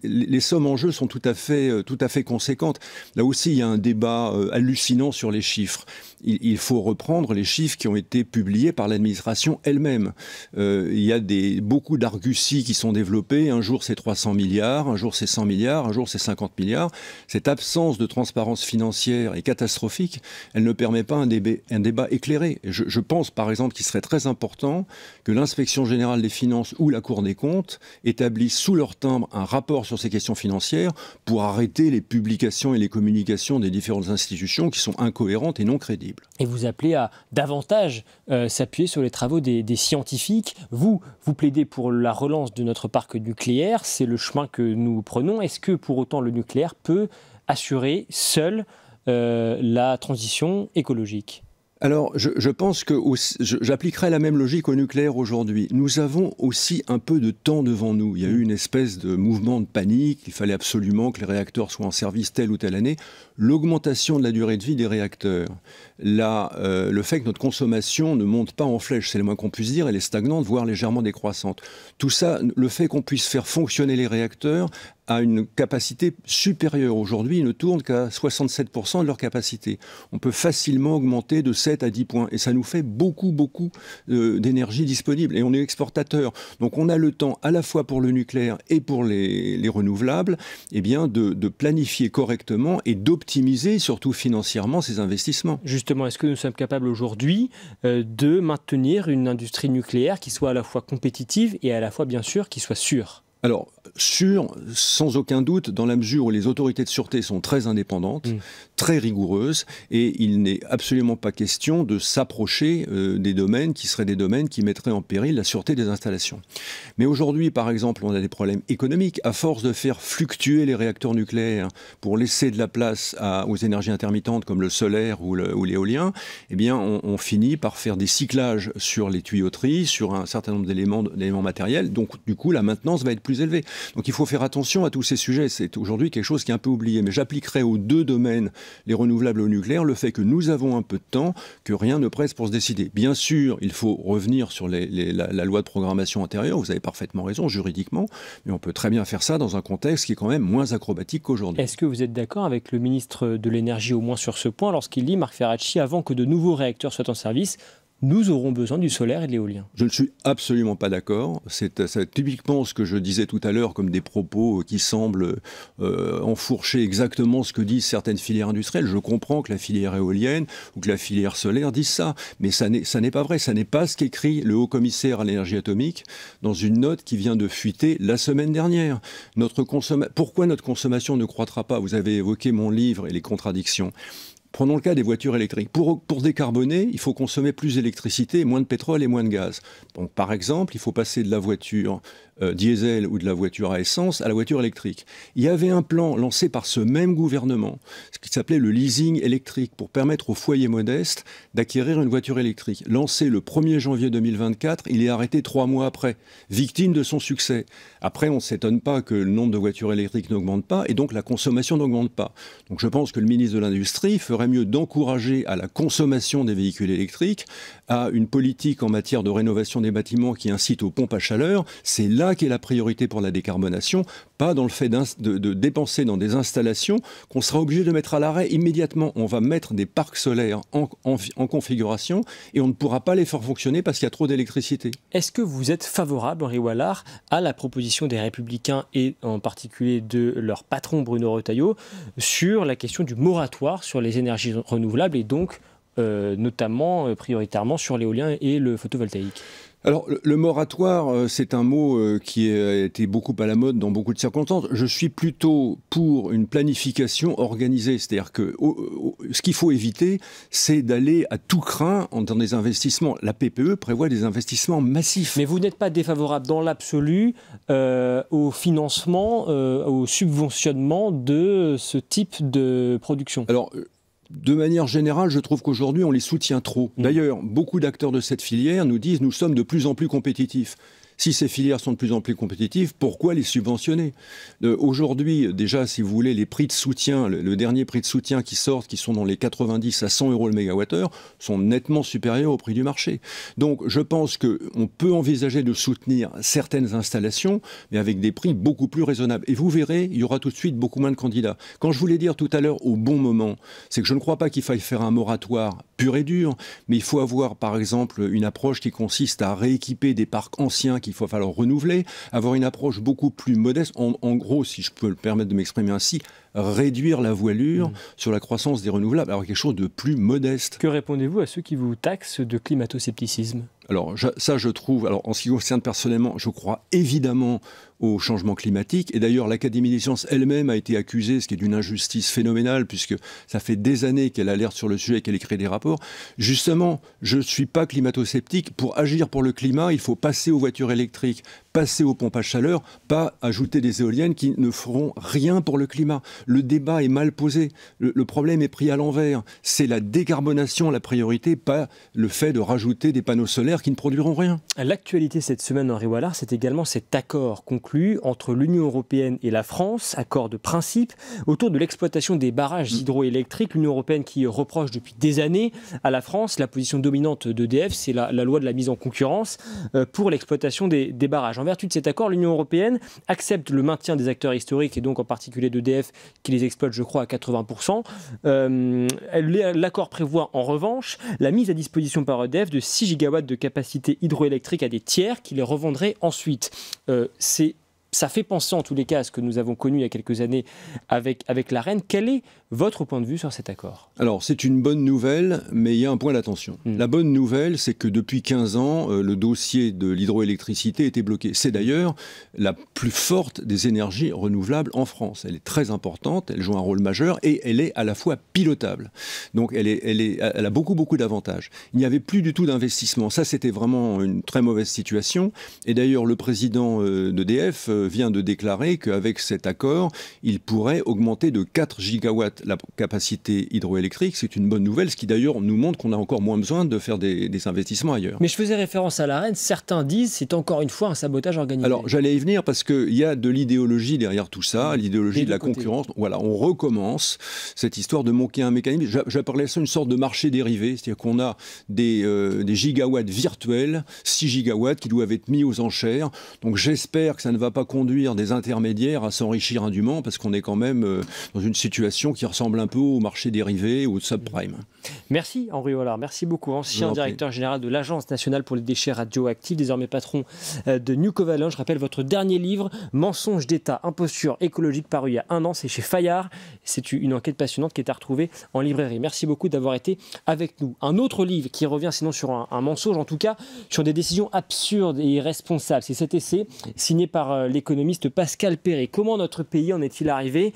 D: les sommes en jeu sont tout à fait conséquentes. Là aussi, il y a un débat hallucinant sur les chiffres. Il faut reprendre les chiffres qui ont été publiés par l'administration elle-même. Il y a beaucoup d'arguties qui sont développées. Un jour, c'est 300 milliards, un jour, c'est 100 milliards, un jour, c'est 50 milliards. Cette absence de transparence financière est catastrophique. Elle ne permet pas un débat éclairé. Je Je pense par exemple qu'il serait très important que l'inspection générale des finances ou la Cour des comptes établissent sous leur timbre un rapport sur ces questions financières pour arrêter les publications et les communications des différentes institutions qui sont incohérentes et non crédibles.
A: Et vous appelez à davantage s'appuyer sur les travaux des scientifiques. Vous plaidez pour la relance de notre parc nucléaire, c'est le chemin que nous prenons. Est-ce que pour autant le nucléaire peut assurer seul la transition écologique ?
D: Alors, je pense que j'appliquerai la même logique au nucléaire aujourd'hui. Nous avons aussi un peu de temps devant nous. Il y a eu une espèce de mouvement de panique. Il fallait absolument que les réacteurs soient en service telle ou telle année. L'augmentation de la durée de vie des réacteurs, le fait que notre consommation ne monte pas en flèche, c'est le moins qu'on puisse dire, elle est stagnante, voire légèrement décroissante. Tout ça, le fait qu'on puisse faire fonctionner les réacteurs a une capacité supérieure. Aujourd'hui, ils ne tournent qu'à 67% de leur capacité. On peut facilement augmenter de 7 à 10 points. Et ça nous fait beaucoup d'énergie disponible. Et on est exportateur. Donc on a le temps, à la fois pour le nucléaire et pour les renouvelables, eh bien de planifier correctement et d'optimiser, surtout financièrement, ces investissements.
A: Justement, est-ce que nous sommes capables aujourd'hui de maintenir une industrie nucléaire qui soit à la fois compétitive et à la fois, bien sûr, qui soit sûre ?
D: Alors, sûr, sans aucun doute, dans la mesure où les autorités de sûreté sont très indépendantes, très rigoureuses, et il n'est absolument pas question de s'approcher des domaines qui seraient des domaines qui mettraient en péril la sûreté des installations. Mais aujourd'hui, par exemple, on a des problèmes économiques. À force de faire fluctuer les réacteurs nucléaires pour laisser de la place aux énergies intermittentes comme le solaire ou l'éolien, eh bien, on finit par faire des cyclages sur les tuyauteries, sur un certain nombre d'éléments matériels. Donc, du coup, la maintenance va être plus élevée. Donc il faut faire attention à tous ces sujets. C'est aujourd'hui quelque chose qui est un peu oublié. Mais j'appliquerai aux deux domaines, les renouvelables et au nucléaire, le fait que nous avons un peu de temps, que rien ne presse pour se décider. Bien sûr, il faut revenir sur la loi de programmation antérieure. Vous avez parfaitement raison, juridiquement. Mais on peut très bien faire ça dans un contexte qui est quand même moins acrobatique qu'aujourd'hui.
A: Est-ce que vous êtes d'accord avec le ministre de l'Énergie, au moins sur ce point, lorsqu'il dit, Marc Ferracci, avant que de nouveaux réacteurs soient en service, nous aurons besoin du solaire et de l'éolien?
D: Je ne suis absolument pas d'accord. C'est typiquement ce que je disais tout à l'heure comme des propos qui semblent enfourcher exactement ce que disent certaines filières industrielles. Je comprends que la filière éolienne ou que la filière solaire disent ça, mais ça n'est pas vrai. Ça n'est pas ce qu'écrit le haut-commissaire à l'énergie atomique dans une note qui vient de fuiter la semaine dernière. Pourquoi notre consommation ne croîtra pas? Vous avez évoqué mon livre et les contradictions. Prenons le cas des voitures électriques. Pour décarboner, il faut consommer plus d'électricité, moins de pétrole et moins de gaz. Donc, par exemple, il faut passer de la voiture diesel ou de la voiture à essence à la voiture électrique. Il y avait un plan lancé par ce même gouvernement, ce qui s'appelait le leasing électrique, pour permettre aux foyers modestes d'acquérir une voiture électrique. Lancé le 1er janvier 2024, il est arrêté 3 mois après, victime de son succès. Après, on ne s'étonne pas que le nombre de voitures électriques n'augmente pas et donc la consommation n'augmente pas. Donc je pense que le ministre de l'Industrie ferait mieux d'encourager à la consommation des véhicules électriques, à une politique en matière de rénovation des bâtiments qui incite aux pompes à chaleur. C'est là qu'est la priorité pour la décarbonation, pas dans le fait de dépenser dans des installations qu'on sera obligé de mettre à l'arrêt immédiatement. On va mettre des parcs solaires en configuration et on ne pourra pas les faire fonctionner parce qu'il y a trop d'électricité.
A: Est-ce que vous êtes favorable, Henri Wallard, à la proposition des Républicains et en particulier de leur patron Bruno Retailleau sur la question du moratoire sur les énergies renouvelables et donc notamment prioritairement sur l'éolien et le photovoltaïque?
D: Alors, le moratoire, c'est un mot qui a été beaucoup à la mode dans beaucoup de circonstances. Je suis plutôt pour une planification organisée. C'est-à-dire que ce qu'il faut éviter, c'est d'aller à tout crin dans des investissements. La PPE prévoit des investissements massifs.
A: Mais vous n'êtes pas défavorable dans l'absolu au financement, au subventionnement de ce type de production?
D: Alors, de manière générale, je trouve qu'aujourd'hui, on les soutient trop. D'ailleurs, beaucoup d'acteurs de cette filière nous disent « nous sommes de plus en plus compétitifs ». Si ces filières sont de plus en plus compétitives, pourquoi les subventionner? Aujourd'hui, déjà, si vous voulez, les prix de soutien, le dernier prix de soutien qui sortent, qui sont dans les 90 à 100 euros le mégawattheure, sont nettement supérieurs au prix du marché. Donc, je pense qu'on peut envisager de soutenir certaines installations, mais avec des prix beaucoup plus raisonnables. Et vous verrez, il y aura tout de suite beaucoup moins de candidats. Quand je voulais dire tout à l'heure au bon moment, c'est que je ne crois pas qu'il faille faire un moratoire pure et dure, mais il faut avoir par exemple une approche qui consiste à rééquiper des parcs anciens qu'il faut falloir renouveler, avoir une approche beaucoup plus modeste, en gros, si je peux me permettre de m'exprimer ainsi, réduire la voilure sur la croissance des renouvelables, avoir quelque chose de plus modeste.
A: Que répondez-vous à ceux qui vous taxent de climato-scepticisme ?
D: Alors ça, je trouve, alors en ce qui concerne personnellement, je crois évidemment au changement climatique. Et d'ailleurs, l'Académie des sciences elle-même a été accusée, ce qui est d'une injustice phénoménale, puisque ça fait des années qu'elle alerte sur le sujet et qu'elle écrit des rapports. Justement, je ne suis pas climato-sceptique. Pour agir pour le climat, il faut passer aux voitures électriques, passer aux pompes à chaleur, pas ajouter des éoliennes qui ne feront rien pour le climat. Le débat est mal posé. Le problème est pris à l'envers. C'est la décarbonation la priorité, pas le fait de rajouter des panneaux solaires qui ne produiront rien.
A: L'actualité cette semaine, Henri Wallard, c'est également cet accord conclu entre l'Union européenne et la France, accord de principe, autour de l'exploitation des barrages hydroélectriques. L'Union européenne qui reproche depuis des années à la France la position dominante d'EDF, c'est la loi de la mise en concurrence pour l'exploitation des barrages. En vertu de cet accord, l'Union européenne accepte le maintien des acteurs historiques et donc en particulier d'EDF qui les exploite, je crois, à 80%. L'accord prévoit en revanche la mise à disposition par EDF de 6 gigawatts de capacité hydroélectrique à des tiers qui les revendraient ensuite. Ça fait penser en tous les cas à ce que nous avons connu il y a quelques années avec l'Arenh. Quel est votre point de vue sur cet accord ?
D: Alors, c'est une bonne nouvelle, mais il y a un point d'attention. La bonne nouvelle, c'est que depuis 15 ans, le dossier de l'hydroélectricité était bloqué. C'est d'ailleurs la plus forte des énergies renouvelables en France. Elle est très importante, elle joue un rôle majeur et elle est à la fois pilotable. Donc, elle a beaucoup d'avantages. Il n'y avait plus du tout d'investissement. Ça, c'était vraiment une très mauvaise situation. Et d'ailleurs, le président d'EDF vient de déclarer qu'avec cet accord, il pourrait augmenter de 4 gigawatts la capacité hydroélectrique. C'est une bonne nouvelle, ce qui d'ailleurs nous montre qu'on a encore moins besoin de faire des investissements ailleurs.
A: Mais je faisais référence à l'Arenh, certains disent que c'est encore une fois un sabotage organisé.
D: Alors j'allais y venir parce qu'il y a de l'idéologie derrière tout ça, l'idéologie de la concurrence. Voilà, on recommence cette histoire de manquer un mécanisme. J'appelais ça une sorte de marché dérivé, c'est-à-dire qu'on a des gigawatts virtuels, 6 gigawatts qui doivent être mis aux enchères. Donc j'espère que ça ne va pas conduire des intermédiaires à s'enrichir indûment parce qu'on est quand même dans une situation qui ressemble un peu au marché dérivé ou au subprime.
A: Merci Henri Wallard, merci beaucoup. Ancien directeur général de l'Agence nationale pour les déchets radioactifs, désormais patron de New Covalent. Je rappelle votre dernier livre, Mensonges d'État, imposture écologique, paru il y a 1 an, c'est chez Fayard. C'est une enquête passionnante qui est à retrouver en librairie. Merci beaucoup d'avoir été avec nous. Un autre livre qui revient sinon sur un mensonge, en tout cas sur des décisions absurdes et irresponsables. C'est cet essai signé par l'économiste Pascal Perret. Comment notre pays en est-il arrivé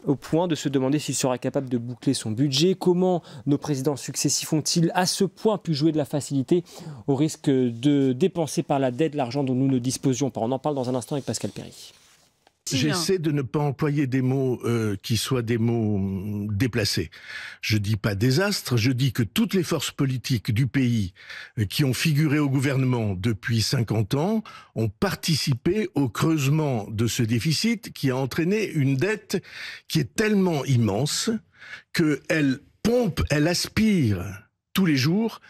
A: au point de se demander s'il sera capable de boucler son budget? Comment nos présidents successifs ont-ils à ce point pu jouer de la facilité au risque de dépenser par la dette l'argent dont nous ne disposions pas? On en parle dans un instant avec Pascal Perret.
E: J'essaie de ne pas employer des mots qui soient des mots déplacés. Je dis pas désastre, je dis que toutes les forces politiques du pays qui ont figuré au gouvernement depuis 50 ans ont participé au creusement de ce déficit qui a entraîné une dette qui est tellement immense qu'elle pompe, elle aspire tous les jours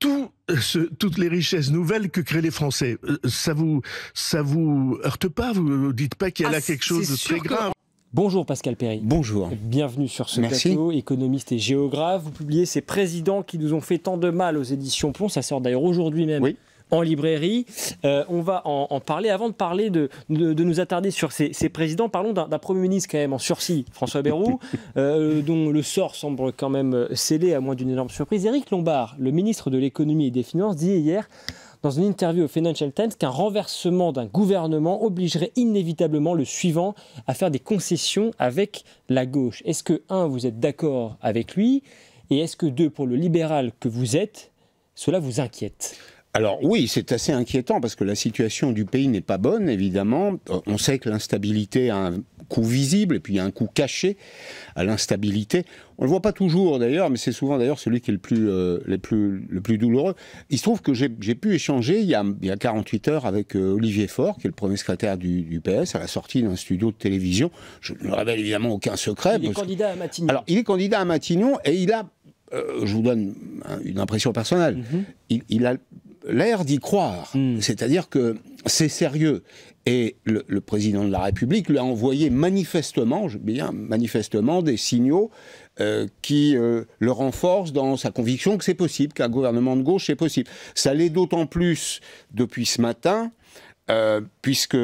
E: toutes les richesses nouvelles que créent les Français. Ça vous heurte pas? Vous dites pas qu'il y a là quelque chose de très grave?
A: Bonjour Pascal Perret.
F: Bonjour.
A: Bienvenue sur ce plateau, économiste et géographe. Vous publiez ces présidents qui nous ont fait tant de mal aux éditions Plomb. Ça sort d'ailleurs aujourd'hui même. Oui. En librairie. On va en parler. Avant de parler de nous attarder sur ces présidents, parlons d'un Premier ministre quand même en sursis, François Bayrou, dont le sort semble quand même scellé à moins d'une énorme surprise. Éric Lombard, le ministre de l'économie et des finances, dit hier dans une interview au Financial Times qu'un renversement d'un gouvernement obligerait inévitablement le suivant à faire des concessions avec la gauche. Est-ce que, 1, vous êtes d'accord avec lui, et est-ce que, 2, pour le libéral que vous êtes, cela vous inquiète ?
F: Alors oui, c'est assez inquiétant parce que la situation du pays n'est pas bonne, évidemment. On sait que l'instabilité a un coût visible et puis il y a un coût caché à l'instabilité. On ne le voit pas toujours d'ailleurs, mais c'est souvent d'ailleurs celui qui est le plus douloureux. Il se trouve que j'ai pu échanger il y a 48 heures avec Olivier Faure, qui est le premier secrétaire du PS, à la sortie d'un studio de télévision. Je ne révèle évidemment aucun secret.
A: Il est candidat à Matignon.
F: Alors il est candidat à Matignon et il a, je vous donne une impression personnelle, il a l'air d'y croire. C'est-à-dire que c'est sérieux. Et le président de la République lui a envoyé manifestement, des signaux qui le renforcent dans sa conviction que c'est possible, qu'un gouvernement de gauche, c'est possible. Ça l'est d'autant plus depuis ce matin, puisque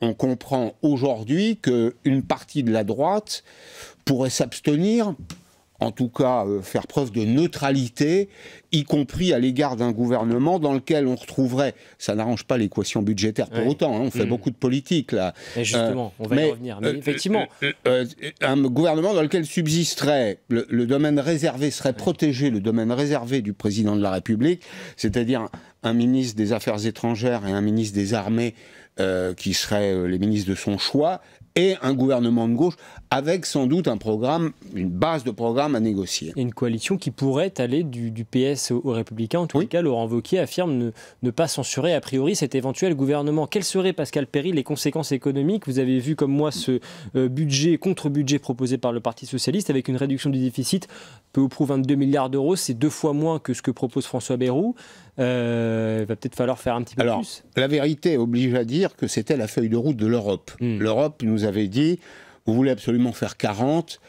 F: on comprend aujourd'hui qu'une partie de la droite pourrait s'abstenir, en tout cas faire preuve de neutralité, y compris à l'égard d'un gouvernement dans lequel on retrouverait, ça n'arrange pas l'équation budgétaire pour autant, hein, on fait beaucoup de politique là.
A: Et justement, on va y revenir, mais effectivement.
F: Un gouvernement dans lequel subsisterait, le domaine réservé serait protégé, le domaine réservé du président de la République, c'est-à-dire un ministre des Affaires étrangères et un ministre des Armées qui seraient les ministres de son choix, et un gouvernement de gauche avec sans doute un programme, une base de programme à négocier.
A: Et une coalition qui pourrait aller du PS aux Républicains. En tout cas, Laurent Wauquiez affirme ne pas censurer a priori cet éventuel gouvernement. Quelles seraient, Pascal Perry, les conséquences économiques? Vous avez vu comme moi ce contre-budget proposé par le Parti Socialiste avec une réduction du déficit peu ou prou 22 milliards d'euros. C'est 2 fois moins que ce que propose François Bayrou. Il va peut-être falloir faire un petit peu plus. La
F: vérité oblige à dire que c'était la feuille de route de l'Europe. L'Europe nous avait dit, vous voulez absolument faire 40,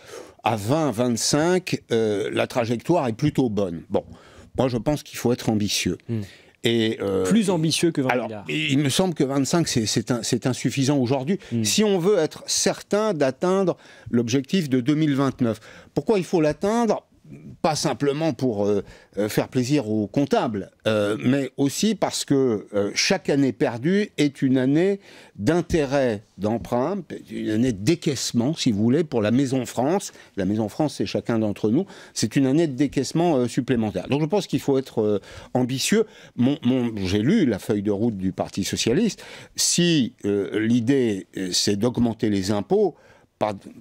F: à 20, 25, la trajectoire est plutôt bonne. Bon, moi je pense qu'il faut être ambitieux. Et,
A: plus ambitieux que 20 milliards.
F: Il me semble que 25, c'est insuffisant aujourd'hui, si on veut être certain d'atteindre l'objectif de 2029. Pourquoi il faut l'atteindre ? Pas simplement pour faire plaisir aux comptables, mais aussi parce que chaque année perdue est une année d'intérêt d'emprunt, une année de décaissement, si vous voulez, pour la Maison France. La Maison France, c'est chacun d'entre nous. C'est une année de décaissement supplémentaire. Donc je pense qu'il faut être ambitieux. J'ai lu la feuille de route du Parti Socialiste. Si l'idée, c'est d'augmenter les impôts,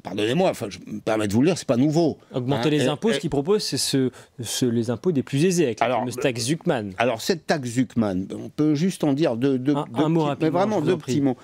F: pardonnez-moi, je me permets de vous le dire, c'est pas nouveau.
A: Augmenter les impôts, ce qu'ils proposent, c'est les impôts des plus aisés, avec la fameuse taxe Zuckman.
F: Alors, cette taxe Zuckman, on peut juste en dire
A: un mot rapide,
F: mais vraiment deux petits mots.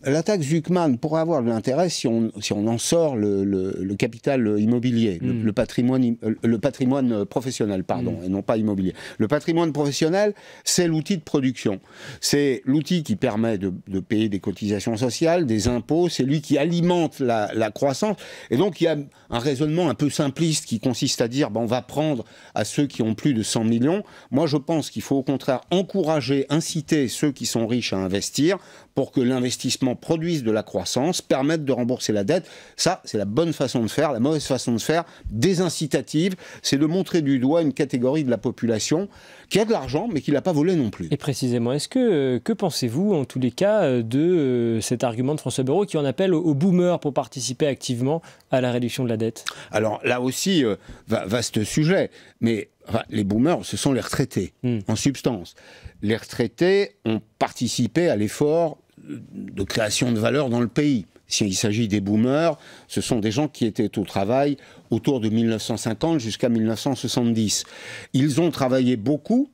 F: La taxe Zuckman pourrait avoir de l'intérêt si on en sort le capital immobilier, le patrimoine professionnel, et non pas immobilier. Le patrimoine professionnel, c'est l'outil de production. C'est l'outil qui permet de payer des cotisations sociales, des impôts, c'est lui qui alimente la croissance. Et donc, il y a un raisonnement un peu simpliste qui consiste à dire, on va prendre à ceux qui ont plus de 100 millions. Moi, je pense qu'il faut au contraire encourager, inciter ceux qui sont riches à investir pour que l'investissement produise de la croissance, permette de rembourser la dette. Ça, c'est la bonne façon de faire. La mauvaise façon de faire, désincitative, c'est de montrer du doigt une catégorie de la population qui a de l'argent, mais qui ne l'a pas volé non plus.
A: Et précisément, que pensez-vous, en tous les cas, de cet argument de François Bayrou qui en appelle aux boomers pour participer activement à la réduction de la dette?
F: Alors là aussi, vaste sujet, mais les boomers, ce sont les retraités, en substance. Les retraités ont participé à l'effort de création de valeur dans le pays. S'il s'agit des boomers, ce sont des gens qui étaient au travail autour de 1950 jusqu'à 1970. Ils ont travaillé beaucoup,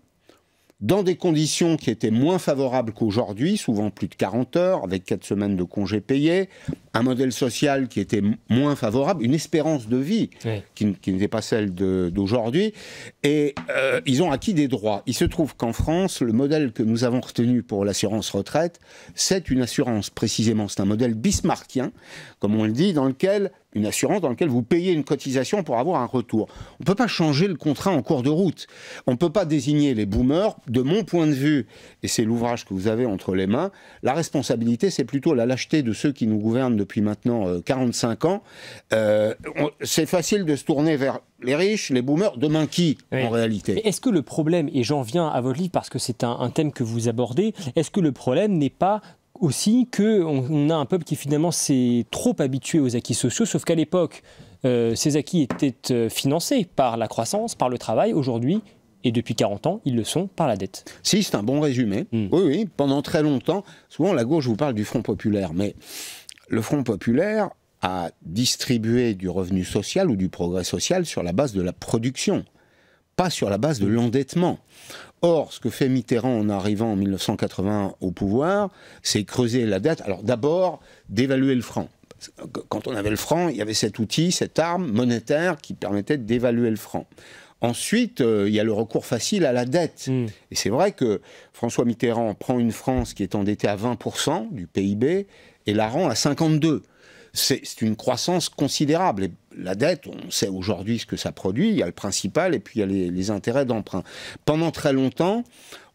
F: dans des conditions qui étaient moins favorables qu'aujourd'hui, souvent plus de 40 heures, avec 4 semaines de congés payés, un modèle social qui était moins favorable, une espérance de vie qui n'était pas celle d'aujourd'hui, et ils ont acquis des droits. Il se trouve qu'en France, le modèle que nous avons retenu pour l'assurance retraite, c'est une assurance précisément, c'est un modèle bismarckien, comme on le dit, une assurance dans laquelle vous payez une cotisation pour avoir un retour. On ne peut pas changer le contrat en cours de route. On ne peut pas désigner les boomers. De mon point de vue, et c'est l'ouvrage que vous avez entre les mains, la responsabilité, c'est plutôt la lâcheté de ceux qui nous gouvernent depuis maintenant 45 ans. C'est facile de se tourner vers les riches, les boomers, demain qui, en réalité?
A: Mais est-ce que le problème, et j'en viens à votre livre parce que c'est un thème que vous abordez, est-ce que le problème n'est pas aussi qu'on a un peuple qui finalement s'est trop habitué aux acquis sociaux, sauf qu'à l'époque, ces acquis étaient financés par la croissance, par le travail. Aujourd'hui, et depuis 40 ans, ils le sont par la dette.
F: Si, c'est un bon résumé. Oui, pendant très longtemps, souvent la gauche vous parle du Front populaire, mais le Front populaire a distribué du revenu social ou du progrès social sur la base de la production, pas sur la base de l'endettement. Or, ce que fait Mitterrand en arrivant en 1981 au pouvoir, c'est creuser la dette. Alors d'abord, d'évaluer le franc. Quand on avait le franc, il y avait cet outil, cette arme monétaire qui permettait d'évaluer le franc. Ensuite, il y a le recours facile à la dette. Et c'est vrai que François Mitterrand prend une France qui est endettée à 20% du PIB et la rend à 52%. C'est une croissance considérable. Et la dette, on sait aujourd'hui ce que ça produit. Il y a le principal et puis il y a les intérêts d'emprunt. Pendant très longtemps,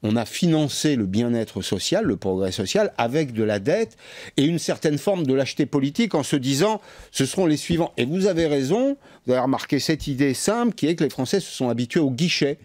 F: on a financé le bien-être social, le progrès social, avec de la dette et une certaine forme de lâcheté politique en se disant ce seront les suivants. Et vous avez raison, vous avez remarqué cette idée simple qui est que les Français se sont habitués au guichet.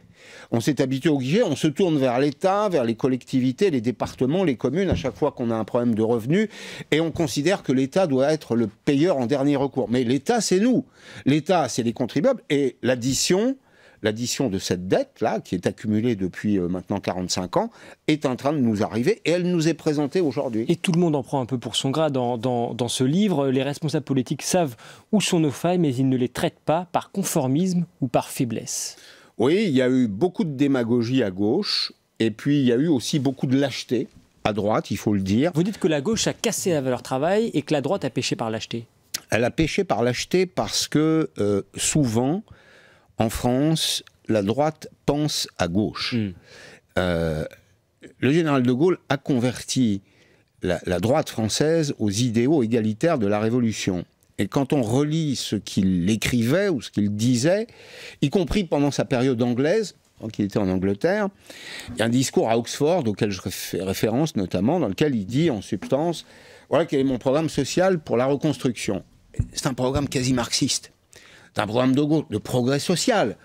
F: On s'est habitué au guichet, on se tourne vers l'État, vers les collectivités, les départements, les communes, à chaque fois qu'on a un problème de revenus, et on considère que l'État doit être le payeur en dernier recours. Mais l'État, c'est nous. L'État, c'est les contribuables, et l'addition de cette dette-là, qui est accumulée depuis maintenant 45 ans, est en train de nous arriver, et elle nous est présentée aujourd'hui.
A: Et tout le monde en prend un peu pour son gras dans ce livre. Les responsables politiques savent où sont nos failles, mais ils ne les traitent pas par conformisme ou par faiblesse.
F: Oui, il y a eu beaucoup de démagogie à gauche, et puis il y a eu aussi beaucoup de lâcheté à droite, il faut le dire.
A: Vous dites que la gauche a cassé la valeur travail et que la droite a péché par lâcheté.
F: Elle a péché par lâcheté parce que souvent, en France, la droite pense à gauche. Le général de Gaulle a converti la droite française aux idéaux égalitaires de la Révolution. Et quand on relit ce qu'il écrivait ou ce qu'il disait, y compris pendant sa période anglaise, quand il était en Angleterre, il y a un discours à Oxford auquel je fais référence notamment, dans lequel il dit en substance « Voilà quel est mon programme social pour la reconstruction ». C'est un programme quasi marxiste. C'est un programme de gauche, de progrès social.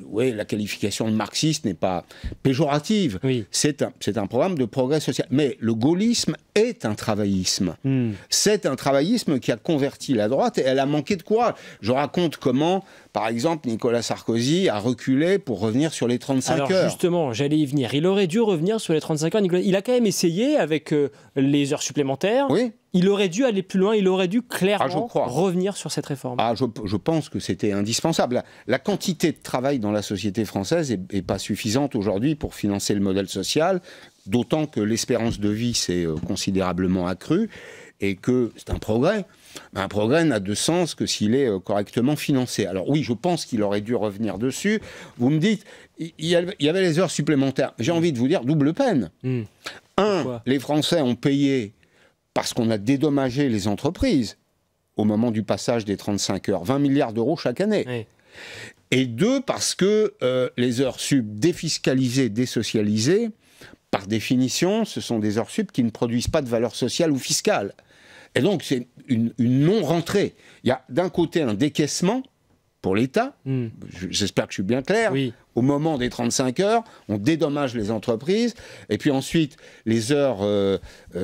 F: Oui, la qualification de marxiste n'est pas péjorative.
A: Oui.
F: C'est un programme de progrès social. Mais le gaullisme est un travaillisme. C'est un travaillisme qui a converti la droite et elle a manqué de courage. Je raconte comment, par exemple, Nicolas Sarkozy a reculé pour revenir sur les 35 heures.
A: Alors justement, j'allais y venir. Il aurait dû revenir sur les 35 heures. Nicolas, il a quand même essayé avec les heures supplémentaires.
F: Oui.
A: Il aurait dû aller plus loin, il aurait dû clairement
F: je
A: revenir sur cette réforme.
F: Je pense que c'était indispensable. La quantité de travail dans la société française n'est pas suffisante aujourd'hui pour financer le modèle social, d'autant que l'espérance de vie s'est considérablement accrue et que c'est un progrès. Un progrès n'a de sens que s'il est correctement financé. Alors oui, je pense qu'il aurait dû revenir dessus. Vous me dites, il y avait les heures supplémentaires. J'ai envie de vous dire, double peine.
A: Pourquoi ?
F: Les Français ont payé parce qu'on a dédommagé les entreprises au moment du passage des 35 heures, 20 milliards d'euros chaque année.
A: Oui.
F: Et deux, parce que les heures sup défiscalisées, désocialisées, par définition, ce sont des heures sup qui ne produisent pas de valeur sociale ou fiscale. Et donc, c'est une non-rentrée. Il y a d'un côté un décaissement pour l'État, j'espère que je suis bien clair,
A: oui.
F: Au moment des 35 heures, on dédommage les entreprises, et puis ensuite, les heures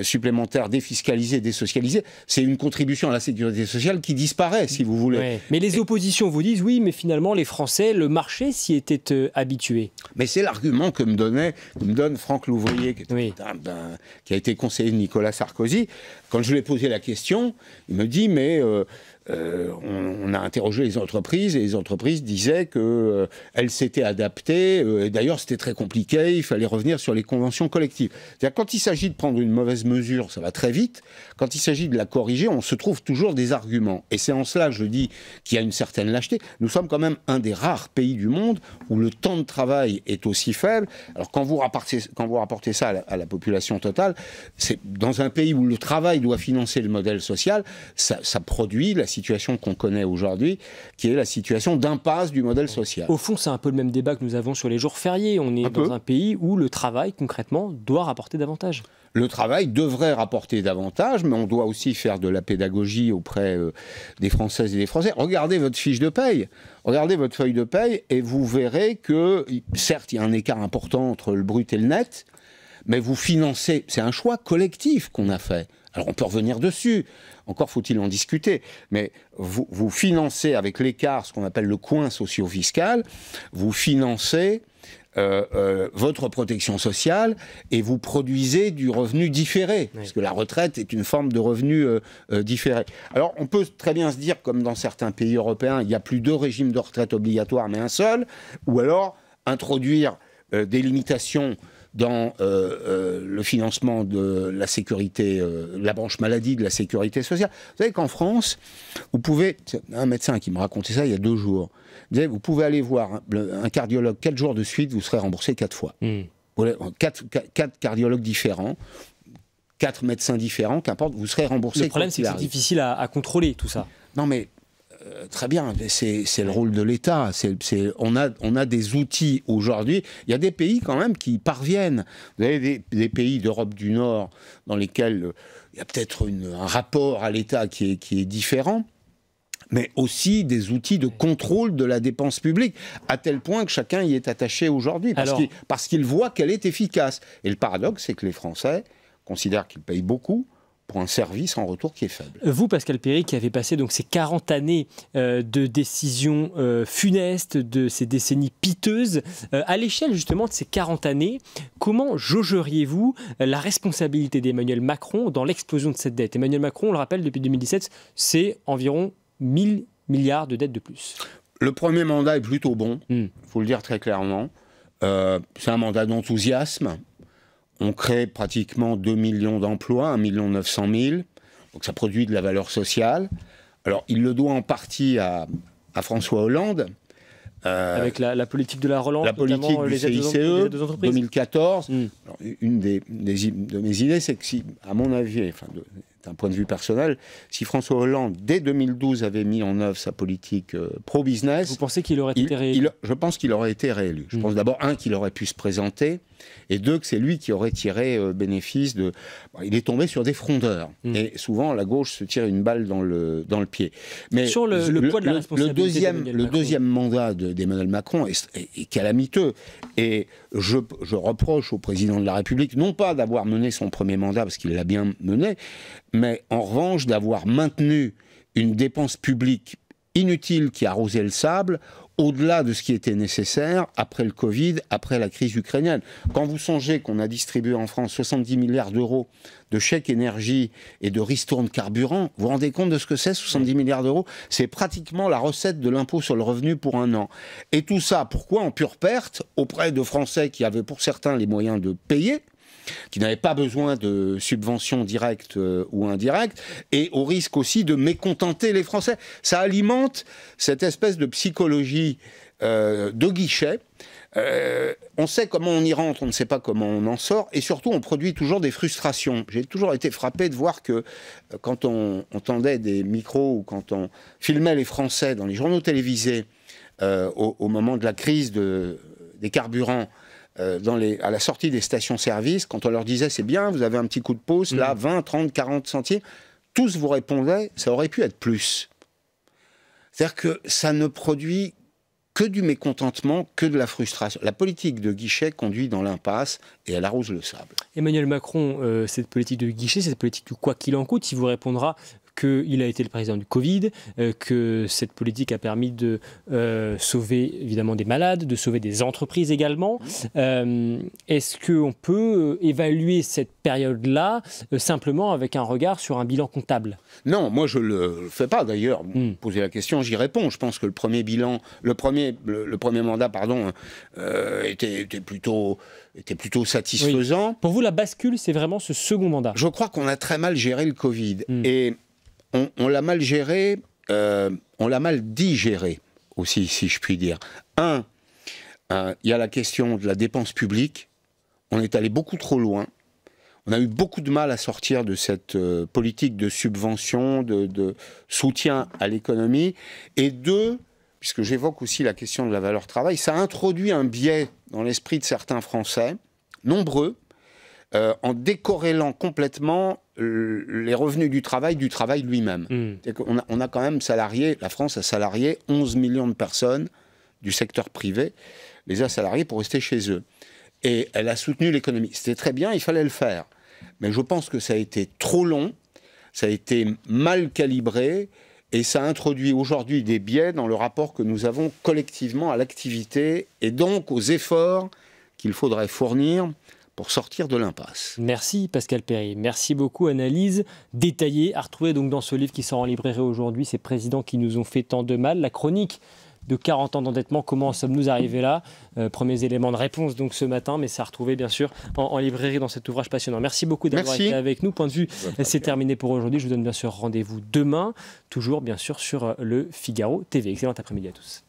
F: supplémentaires défiscalisées, désocialisées, c'est une contribution à la sécurité sociale qui disparaît, si vous voulez.
A: Ouais. Mais les oppositions vous disent, oui, mais finalement, les Français, le marché s'y était habitué.
F: Mais c'est l'argument que me donne Franck Louvrier, qui a été conseiller de Nicolas Sarkozy. Quand je lui ai posé la question, il me dit, mais... on a interrogé les entreprises et les entreprises disaient qu'elles s'étaient adaptées. Et d'ailleurs, c'était très compliqué. Il fallait revenir sur les conventions collectives. C'est-à-dire, quand il s'agit de prendre une mauvaise mesure, ça va très vite. Quand il s'agit de la corriger, on se trouve toujours des arguments. Et c'est en cela, je dis, qu'il y a une certaine lâcheté. Nous sommes quand même un des rares pays du monde où le temps de travail est aussi faible. Alors, quand vous rapportez ça à la population totale, c'est dans un pays où le travail doit financer le modèle social, ça produit la situation qu'on connaît aujourd'hui, qui est la situation d'impasse du modèle social.
A: Au fond, c'est un peu le même débat que nous avons sur les jours fériés. On est dans un pays où le travail, concrètement, doit rapporter davantage.
F: Le travail devrait rapporter davantage, mais on doit aussi faire de la pédagogie auprès des Françaises et des Français. Regardez votre fiche de paye, regardez votre feuille de paye, et vous verrez que, certes, il y a un écart important entre le brut et le net, mais vous financez, c'est un choix collectif qu'on a fait. Alors on peut revenir dessus, encore faut-il en discuter, mais vous financez avec l'écart, ce qu'on appelle le coin socio-fiscal, vous financez votre protection sociale et vous produisez du revenu différé, parce que la retraite est une forme de revenu différé. Alors on peut très bien se dire, comme dans certains pays européens, il n'y a plus deux régimes de retraite obligatoires, mais un seul, ou alors introduire des limitations dans le financement de la sécurité, la branche maladie de la sécurité sociale. Vous savez qu'en France, vous pouvez, un médecin qui me racontait ça il y a 2 jours, disait, vous pouvez aller voir un cardiologue 4 jours de suite, vous serez remboursé 4 fois. 4 cardiologues différents, 4 médecins différents, qu'importe, vous serez remboursé.
A: Le problème, c'est que c'est difficile à contrôler tout ça.
F: Non, mais très bien, c'est le rôle de l'État. On a des outils aujourd'hui. Il y a des pays quand même qui parviennent. Vous avez des pays d'Europe du Nord dans lesquels il y a peut-être un rapport à l'État qui est différent, mais aussi des outils de contrôle de la dépense publique, à tel point que chacun y est attaché aujourd'hui, parce qu'il voit qu'elle est efficace. Et le paradoxe, c'est que les Français considèrent qu'ils payent beaucoup pour un service en retour qui est faible.
A: Vous, Pascal Perry, qui avez passé donc ces 40 années de décisions funestes, de ces décennies piteuses, à l'échelle justement de ces 40 années, comment jaugeriez-vous la responsabilité d'Emmanuel Macron dans l'explosion de cette dette? Emmanuel Macron, on le rappelle, depuis 2017, c'est environ 1000 milliards de dettes de plus.
F: Le premier mandat est plutôt bon, il faut le dire très clairement. C'est un mandat d'enthousiasme. On crée pratiquement 2 millions d'emplois, 1 900 000. Donc ça produit de la valeur sociale. Alors il le doit en partie à François Hollande.
A: Avec la politique de la relance,
F: la politique du CICE, 2014. Alors, une de mes idées, c'est que si, à mon avis, d'un point de vue personnel, si François Hollande, dès 2012, avait mis en œuvre sa politique pro-business...
A: Vous pensez qu'il aurait été réélu?
F: Je pense qu'il aurait été réélu. Je pense d'abord, qu'il aurait pu se présenter, et 2, que c'est lui qui aurait tiré bénéfice de... il est tombé sur des frondeurs. Et souvent, la gauche se tire une balle dans le pied. Mais
A: sur le poids de la responsabilité
F: le deuxième mandat d'Emmanuel Macron est calamiteux. Et je reproche au président de la République, non pas d'avoir mené son premier mandat, parce qu'il l'a bien mené, mais en revanche d'avoir maintenu une dépense publique inutile qui arrosait le sable, au-delà de ce qui était nécessaire après le Covid, après la crise ukrainienne. Quand vous songez qu'on a distribué en France 70 milliards d'euros de chèques énergie et de ristournes carburant, vous vous rendez compte de ce que c'est, 70 milliards d'euros? C'est pratiquement la recette de l'impôt sur le revenu pour un an. Et tout ça, pourquoi en pure perte, auprès de Français qui avaient pour certains les moyens de payer, qui n'avaient pas besoin de subventions directes ou indirectes, et au risque aussi de mécontenter les Français. Ça alimente cette espèce de psychologie de guichet. On sait comment on y rentre, on ne sait pas comment on en sort, et surtout on produit toujours des frustrations. J'ai toujours été frappé de voir que quand on tendait des micros ou quand on filmait les Français dans les journaux télévisés au moment de la crise des carburants, à la sortie des stations-service, quand on leur disait c'est bien, vous avez un petit coup de pouce, là, 20, 30, 40 centimes, tous vous répondaient, ça aurait pu être plus. C'est-à-dire que ça ne produit que du mécontentement, que de la frustration. La politique de guichet conduit dans l'impasse et elle arrose le sable.
A: Emmanuel Macron, cette politique de guichet, cette politique du quoi qu'il en coûte, il vous répondra qu'il a été le président du Covid, que cette politique a permis de sauver évidemment des malades, de sauver des entreprises également. Est-ce qu'on peut évaluer cette période-là simplement avec un regard sur un bilan comptable?
F: Non, moi je le fais pas d'ailleurs. Posez la question, j'y réponds. Je pense que le premier mandat, était plutôt satisfaisant.
A: Oui. Pour vous, la bascule, c'est vraiment ce second mandat?
F: Je crois qu'on a très mal géré le Covid. Et on l'a mal géré, on l'a mal digéré aussi, si je puis dire. Il y a la question de la dépense publique. On est allé beaucoup trop loin. On a eu beaucoup de mal à sortir de cette politique de subvention, de soutien à l'économie. Et 2, puisque j'évoque aussi la question de la valeur travail, ça a introduit un biais dans l'esprit de certains Français, nombreux, en décorrélant complètement les revenus du travail lui-même. On a quand même salarié, la France a salarié 11 millions de personnes du secteur privé, les a salariés pour rester chez eux. Et elle a soutenu l'économie. C'était très bien, il fallait le faire. Mais je pense que ça a été trop long, ça a été mal calibré, et ça a introduit aujourd'hui des biais dans le rapport que nous avons collectivement à l'activité, et donc aux efforts qu'il faudrait fournir pour sortir de l'impasse.
A: Merci Pascal Perry, merci beaucoup. Analyse détaillée à retrouver donc dans ce livre qui sort en librairie aujourd'hui, ces présidents qui nous ont fait tant de mal, la chronique de 40 ans d'endettement. Comment sommes-nous arrivés là? Premiers éléments de réponse donc ce matin, mais ça a retrouvé bien sûr en librairie dans cet ouvrage passionnant. Merci beaucoup d'avoir été avec nous. Point de vue, c'est terminé pour aujourd'hui. Je vous donne bien sûr rendez-vous demain, toujours bien sûr sur le Figaro TV. Excellent après-midi à tous.